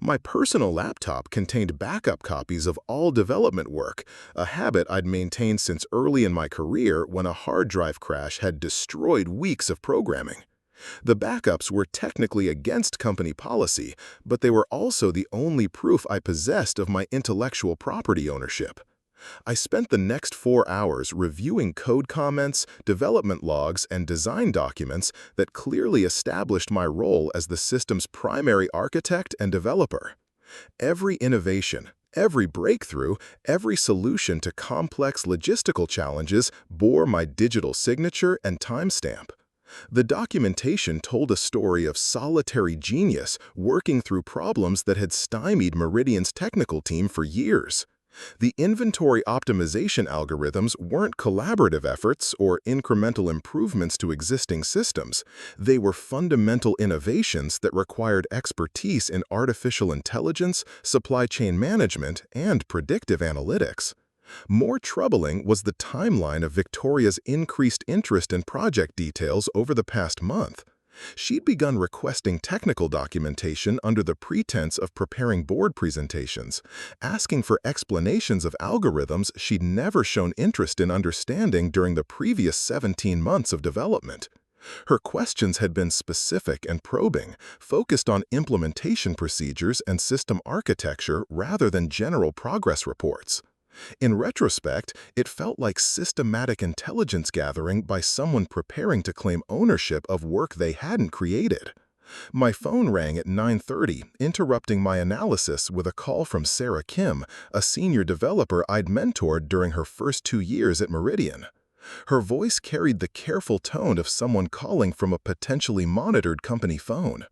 My personal laptop contained backup copies of all development work, a habit I'd maintained since early in my career when a hard drive crash had destroyed weeks of programming. The backups were technically against company policy, but they were also the only proof I possessed of my intellectual property ownership. I spent the next 4 hours reviewing code comments, development logs, and design documents that clearly established my role as the system's primary architect and developer. Every innovation, every breakthrough, every solution to complex logistical challenges bore my digital signature and timestamp. The documentation told a story of solitary genius working through problems that had stymied Meridian's technical team for years. The inventory optimization algorithms weren't collaborative efforts or incremental improvements to existing systems. They were fundamental innovations that required expertise in artificial intelligence, supply chain management, and predictive analytics. More troubling was the timeline of Victoria's increased interest in project details over the past month. She'd begun requesting technical documentation under the pretense of preparing board presentations, asking for explanations of algorithms she'd never shown interest in understanding during the previous 17 months of development. Her questions had been specific and probing, focused on implementation procedures and system architecture rather than general progress reports. In retrospect, it felt like systematic intelligence gathering by someone preparing to claim ownership of work they hadn't created. My phone rang at 9:30, interrupting my analysis with a call from Sarah Kim, a senior developer I'd mentored during her first 2 years at Meridian. Her voice carried the careful tone of someone calling from a potentially monitored company phone.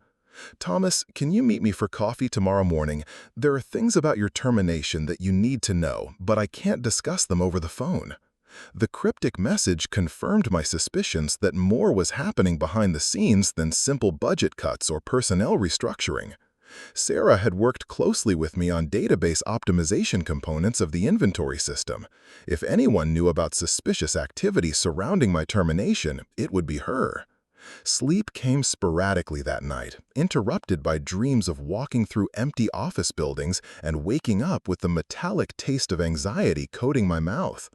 "Thomas, can you meet me for coffee tomorrow morning? There are things about your termination that you need to know, but I can't discuss them over the phone." The cryptic message confirmed my suspicions that more was happening behind the scenes than simple budget cuts or personnel restructuring. Sarah had worked closely with me on database optimization components of the inventory system. If anyone knew about suspicious activity surrounding my termination, it would be her. Sleep came sporadically that night, interrupted by dreams of walking through empty office buildings and waking up with the metallic taste of anxiety coating my mouth.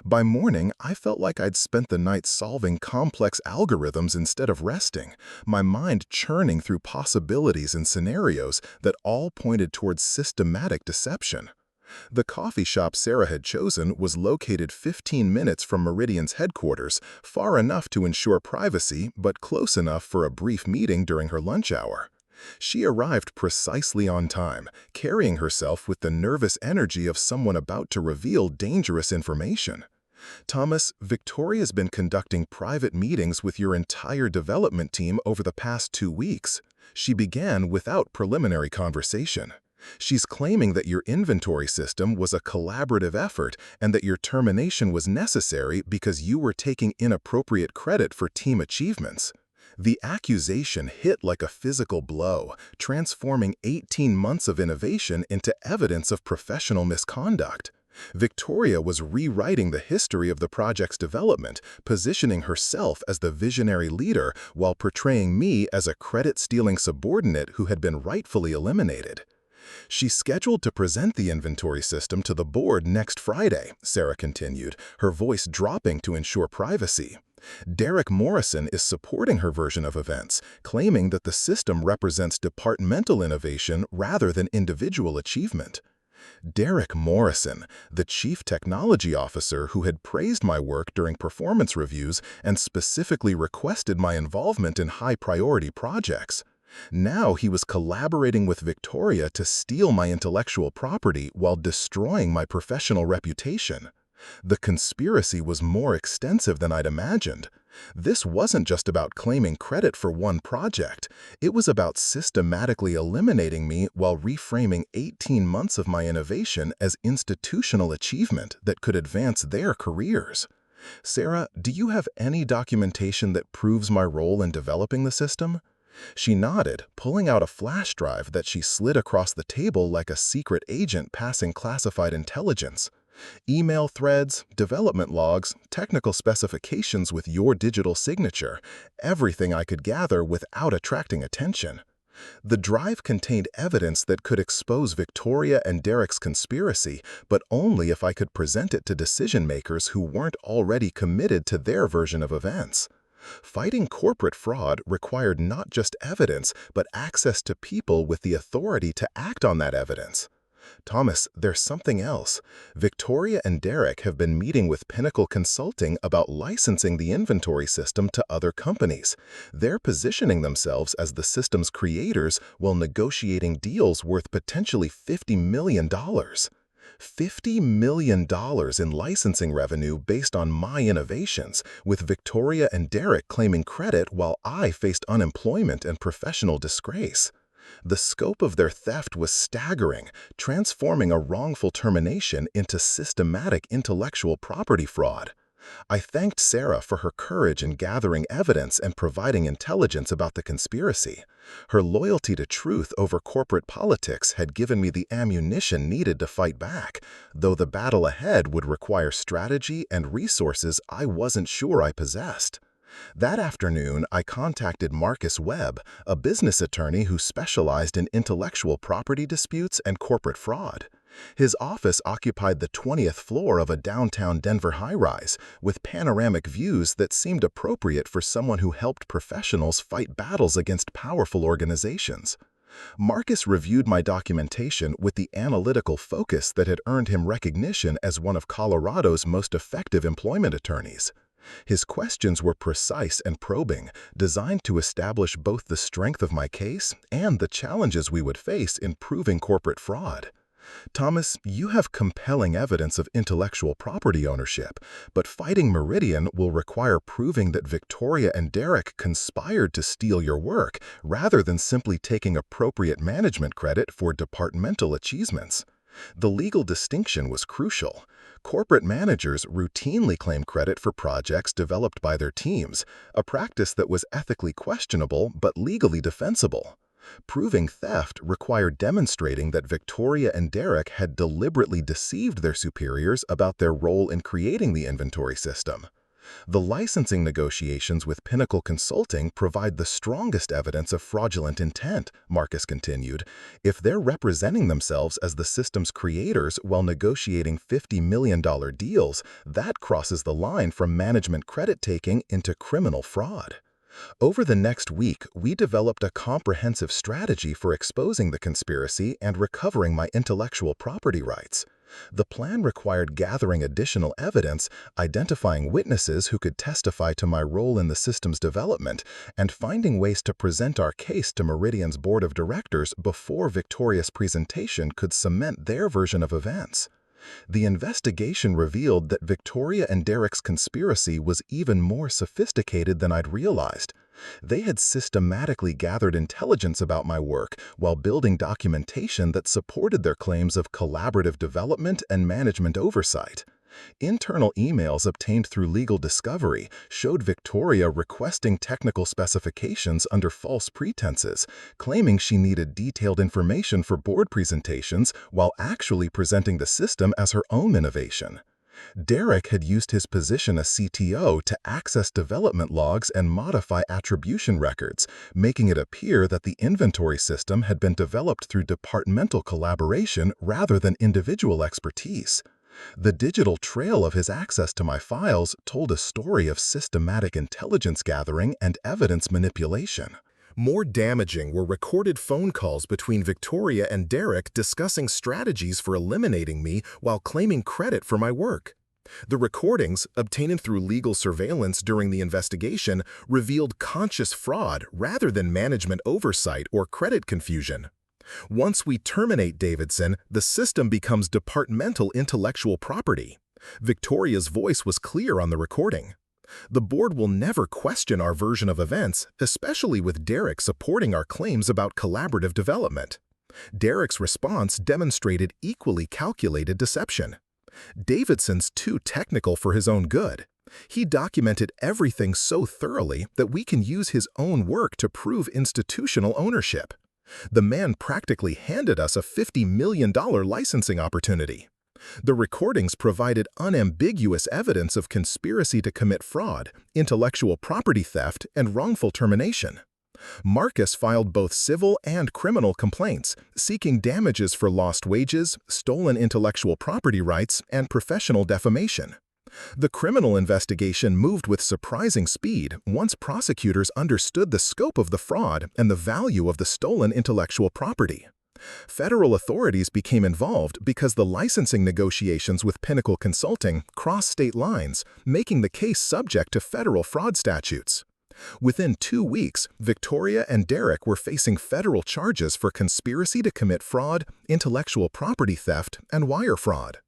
By morning, I felt like I'd spent the night solving complex algorithms instead of resting, my mind churning through possibilities and scenarios that all pointed towards systematic deception. The coffee shop Sarah had chosen was located 15 minutes from Meridian's headquarters, far enough to ensure privacy, but close enough for a brief meeting during her lunch hour. She arrived precisely on time, carrying herself with the nervous energy of someone about to reveal dangerous information. "Thomas, Victoria's been conducting private meetings with your entire development team over the past 2 weeks." She began without preliminary conversation. "She's claiming that your inventory system was a collaborative effort and that your termination was necessary because you were taking inappropriate credit for team achievements." The accusation hit like a physical blow, transforming 18 months of innovation into evidence of professional misconduct. Victoria was rewriting the history of the project's development, positioning herself as the visionary leader while portraying me as a credit-stealing subordinate who had been rightfully eliminated. She's scheduled to present the inventory system to the board next Friday, Sarah continued, her voice dropping to ensure privacy. Derek Morrison is supporting her version of events, claiming that the system represents departmental innovation rather than individual achievement. Derek Morrison, the chief technology officer who had praised my work during performance reviews and specifically requested my involvement in high-priority projects. Now he was collaborating with Victoria to steal my intellectual property while destroying my professional reputation. The conspiracy was more extensive than I'd imagined. This wasn't just about claiming credit for one project. It was about systematically eliminating me while reframing 18 months of my innovation as institutional achievement that could advance their careers. Sarah, do you have any documentation that proves my role in developing the system? She nodded, pulling out a flash drive that she slid across the table like a secret agent passing classified intelligence. Email threads, development logs, technical specifications with your digital signature, everything I could gather without attracting attention. The drive contained evidence that could expose Victoria and Derek's conspiracy, but only if I could present it to decision-makers who weren't already committed to their version of events. Fighting corporate fraud required not just evidence, but access to people with the authority to act on that evidence. Thomas, there's something else. Victoria and Derek have been meeting with Pinnacle Consulting about licensing the inventory system to other companies. They're positioning themselves as the system's creators while negotiating deals worth potentially $50 million. $50 million in licensing revenue based on my innovations, with Victoria and Derek claiming credit while I faced unemployment and professional disgrace. The scope of their theft was staggering, transforming a wrongful termination into systematic intellectual property fraud. I thanked Sarah for her courage in gathering evidence and providing intelligence about the conspiracy. Her loyalty to truth over corporate politics had given me the ammunition needed to fight back, though the battle ahead would require strategy and resources I wasn't sure I possessed. That afternoon, I contacted Marcus Webb, a business attorney who specialized in intellectual property disputes and corporate fraud. His office occupied the 20th floor of a downtown Denver high-rise, with panoramic views that seemed appropriate for someone who helped professionals fight battles against powerful organizations. Marcus reviewed my documentation with the analytical focus that had earned him recognition as one of Colorado's most effective employment attorneys. His questions were precise and probing, designed to establish both the strength of my case and the challenges we would face in proving corporate fraud. Thomas, you have compelling evidence of intellectual property ownership, but fighting Meridian will require proving that Victoria and Derek conspired to steal your work rather than simply taking appropriate management credit for departmental achievements. The legal distinction was crucial. Corporate managers routinely claim credit for projects developed by their teams, a practice that was ethically questionable but legally defensible. Proving theft required demonstrating that Victoria and Derek had deliberately deceived their superiors about their role in creating the inventory system. The licensing negotiations with Pinnacle Consulting provide the strongest evidence of fraudulent intent, Marcus continued. If they're representing themselves as the system's creators while negotiating $50 million deals, that crosses the line from management credit-taking into criminal fraud. Over the next week, we developed a comprehensive strategy for exposing the conspiracy and recovering my intellectual property rights. The plan required gathering additional evidence, identifying witnesses who could testify to my role in the system's development, and finding ways to present our case to Meridian's board of directors before Victoria's presentation could cement their version of events. The investigation revealed that Victoria and Derek's conspiracy was even more sophisticated than I'd realized. They had systematically gathered intelligence about my work while building documentation that supported their claims of collaborative development and management oversight. Internal emails obtained through legal discovery showed Victoria requesting technical specifications under false pretenses, claiming she needed detailed information for board presentations while actually presenting the system as her own innovation. Derek had used his position as CTO to access development logs and modify attribution records, making it appear that the inventory system had been developed through departmental collaboration rather than individual expertise. The digital trail of his access to my files told a story of systematic intelligence gathering and evidence manipulation. More damaging were recorded phone calls between Victoria and Derek discussing strategies for eliminating me while claiming credit for my work. The recordings, obtained through legal surveillance during the investigation, revealed conscious fraud rather than management oversight or credit confusion. Once we terminate Davidson, the system becomes departmental intellectual property. Victoria's voice was clear on the recording. The board will never question our version of events, especially with Derek supporting our claims about collaborative development. Derek's response demonstrated equally calculated deception. Davidson's too technical for his own good. He documented everything so thoroughly that we can use his own work to prove institutional ownership. The man practically handed us a $50 million licensing opportunity. The recordings provided unambiguous evidence of conspiracy to commit fraud, intellectual property theft, and wrongful termination. Marcus filed both civil and criminal complaints, seeking damages for lost wages, stolen intellectual property rights, and professional defamation. The criminal investigation moved with surprising speed once prosecutors understood the scope of the fraud and the value of the stolen intellectual property. Federal authorities became involved because the licensing negotiations with Pinnacle Consulting crossed state lines, making the case subject to federal fraud statutes. Within 2 weeks, Victoria and Derek were facing federal charges for conspiracy to commit fraud, intellectual property theft, and wire fraud.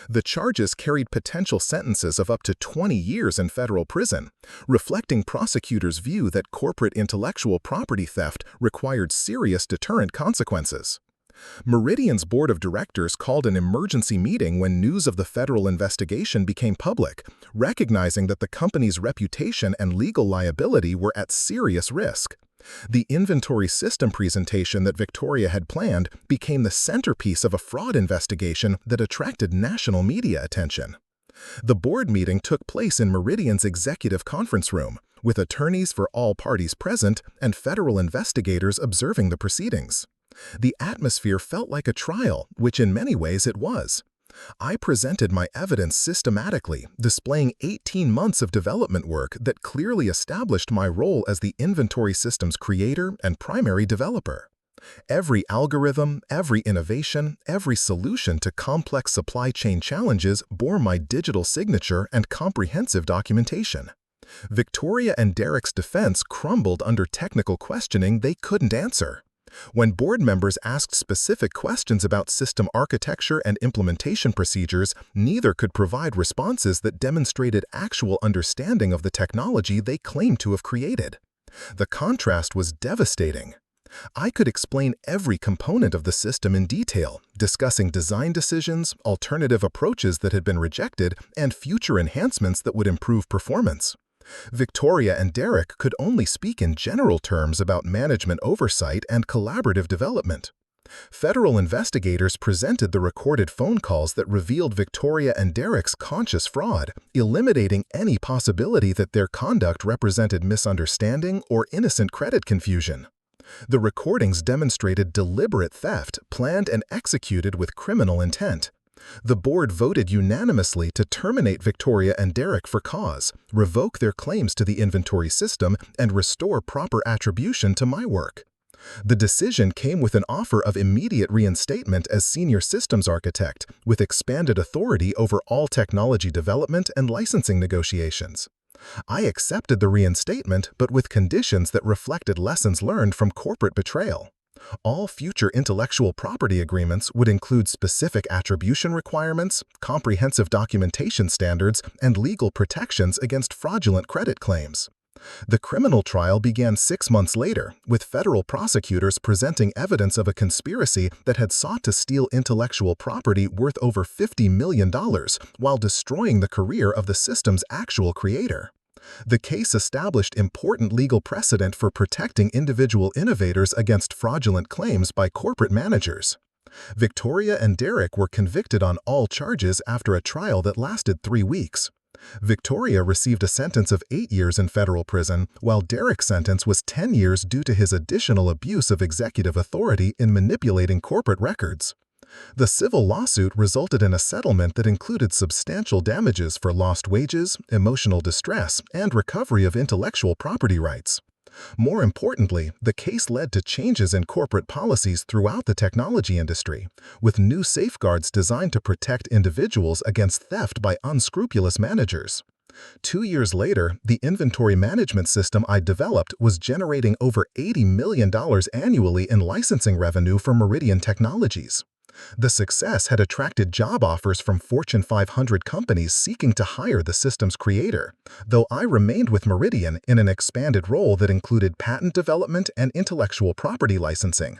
The charges carried potential sentences of up to 20 years in federal prison, reflecting prosecutors' view that corporate intellectual property theft required serious deterrent consequences. Meridian's board of directors called an emergency meeting when news of the federal investigation became public, recognizing that the company's reputation and legal liability were at serious risk. The inventory system presentation that Victoria had planned became the centerpiece of a fraud investigation that attracted national media attention. The board meeting took place in Meridian's executive conference room, with attorneys for all parties present and federal investigators observing the proceedings. The atmosphere felt like a trial, which in many ways it was. I presented my evidence systematically, displaying 18 months of development work that clearly established my role as the inventory system's creator and primary developer. Every algorithm, every innovation, every solution to complex supply chain challenges bore my digital signature and comprehensive documentation. Victoria and Derek's defense crumbled under technical questioning they couldn't answer. When board members asked specific questions about system architecture and implementation procedures, neither could provide responses that demonstrated actual understanding of the technology they claimed to have created. The contrast was devastating. I could explain every component of the system in detail, discussing design decisions, alternative approaches that had been rejected, and future enhancements that would improve performance. Victoria and Derek could only speak in general terms about management oversight and collaborative development. Federal investigators presented the recorded phone calls that revealed Victoria and Derek's conscious fraud, eliminating any possibility that their conduct represented misunderstanding or innocent credit confusion. The recordings demonstrated deliberate theft, planned and executed with criminal intent. The board voted unanimously to terminate Victoria and Derek for cause, revoke their claims to the inventory system, and restore proper attribution to my work. The decision came with an offer of immediate reinstatement as senior systems architect, with expanded authority over all technology development and licensing negotiations. I accepted the reinstatement, but with conditions that reflected lessons learned from corporate betrayal. All future intellectual property agreements would include specific attribution requirements, comprehensive documentation standards, and legal protections against fraudulent credit claims. The criminal trial began 6 months later, with federal prosecutors presenting evidence of a conspiracy that had sought to steal intellectual property worth over $50 million while destroying the career of the system's actual creator. The case established important legal precedent for protecting individual innovators against fraudulent claims by corporate managers. Victoria and Derek were convicted on all charges after a trial that lasted 3 weeks. Victoria received a sentence of 8 years in federal prison, while Derek's sentence was 10 years due to his additional abuse of executive authority in manipulating corporate records. The civil lawsuit resulted in a settlement that included substantial damages for lost wages, emotional distress, and recovery of intellectual property rights. More importantly, the case led to changes in corporate policies throughout the technology industry, with new safeguards designed to protect individuals against theft by unscrupulous managers. 2 years later, the inventory management system I developed was generating over $80 million annually in licensing revenue for Meridian Technologies. The success had attracted job offers from Fortune 500 companies seeking to hire the system's creator, though I remained with Meridian in an expanded role that included patent development and intellectual property licensing.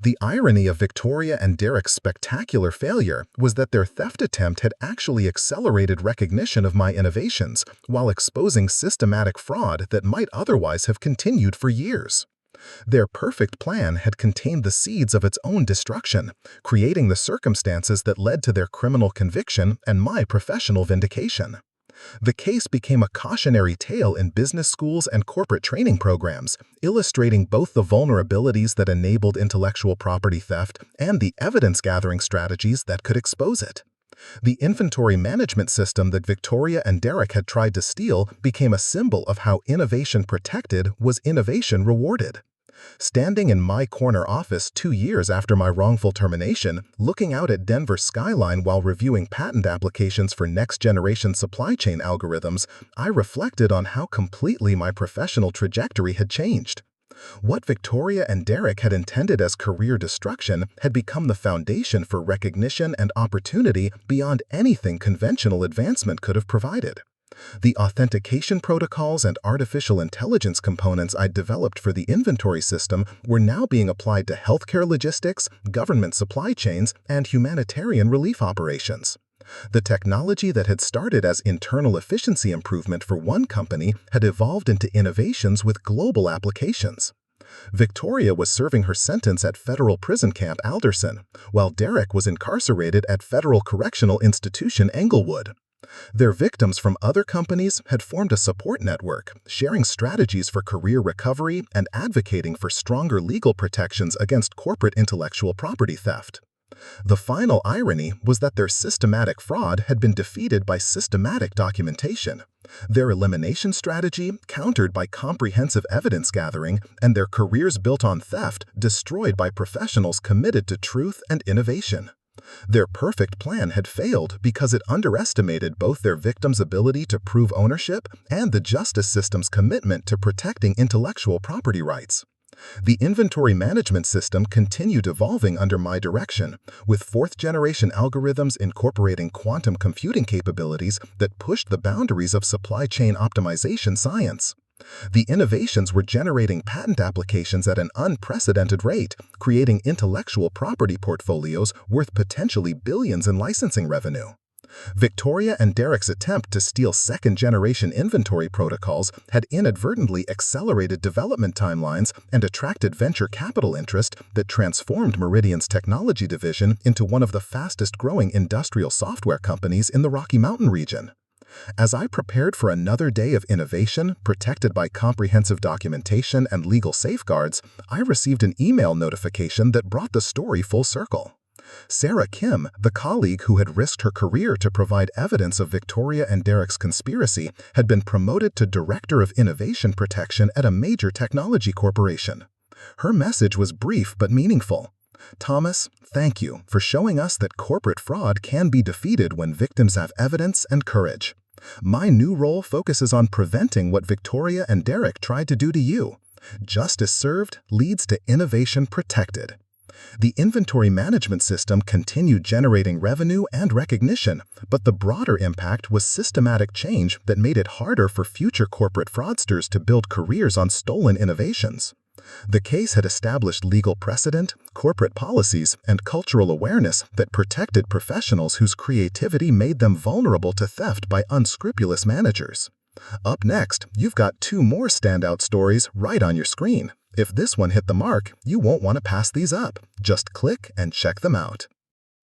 The irony of Victoria and Derek's spectacular failure was that their theft attempt had actually accelerated recognition of my innovations while exposing systematic fraud that might otherwise have continued for years. Their perfect plan had contained the seeds of its own destruction, creating the circumstances that led to their criminal conviction and my professional vindication. The case became a cautionary tale in business schools and corporate training programs, illustrating both the vulnerabilities that enabled intellectual property theft and the evidence-gathering strategies that could expose it. The inventory management system that Victoria and Derek had tried to steal became a symbol of how innovation protected was innovation rewarded. Standing in my corner office 2 years after my wrongful termination, looking out at Denver's skyline while reviewing patent applications for next-generation supply chain algorithms, I reflected on how completely my professional trajectory had changed. What Victoria and Derek had intended as career destruction had become the foundation for recognition and opportunity beyond anything conventional advancement could have provided. The authentication protocols and artificial intelligence components I developed for the inventory system were now being applied to healthcare logistics, government supply chains, and humanitarian relief operations. The technology that had started as internal efficiency improvement for one company had evolved into innovations with global applications. Victoria was serving her sentence at Federal Prison Camp Alderson, while Derek was incarcerated at Federal Correctional Institution Englewood. Their victims from other companies had formed a support network, sharing strategies for career recovery and advocating for stronger legal protections against corporate intellectual property theft. The final irony was that their systematic fraud had been defeated by systematic documentation, their elimination strategy countered by comprehensive evidence gathering, and their careers built on theft destroyed by professionals committed to truth and innovation. Their perfect plan had failed because it underestimated both their victims' ability to prove ownership and the justice system's commitment to protecting intellectual property rights. The inventory management system continued evolving under my direction, with fourth-generation algorithms incorporating quantum computing capabilities that pushed the boundaries of supply chain optimization science. The innovations were generating patent applications at an unprecedented rate, creating intellectual property portfolios worth potentially billions in licensing revenue. Victoria and Derek's attempt to steal second-generation inventory protocols had inadvertently accelerated development timelines and attracted venture capital interest that transformed Meridian's technology division into one of the fastest-growing industrial software companies in the Rocky Mountain region. As I prepared for another day of innovation, protected by comprehensive documentation and legal safeguards, I received an email notification that brought the story full circle. Sarah Kim, the colleague who had risked her career to provide evidence of Victoria and Derek's conspiracy, had been promoted to Director of Innovation Protection at a major technology corporation. Her message was brief but meaningful. "Thomas, thank you for showing us that corporate fraud can be defeated when victims have evidence and courage. My new role focuses on preventing what Victoria and Derek tried to do to you. Justice served leads to innovation protected." The inventory management system continued generating revenue and recognition, but the broader impact was systematic change that made it harder for future corporate fraudsters to build careers on stolen innovations. The case had established legal precedent, corporate policies, and cultural awareness that protected professionals whose creativity made them vulnerable to theft by unscrupulous managers. Up next, you've got two more standout stories right on your screen. If this one hit the mark, you won't want to pass these up. Just click and check them out.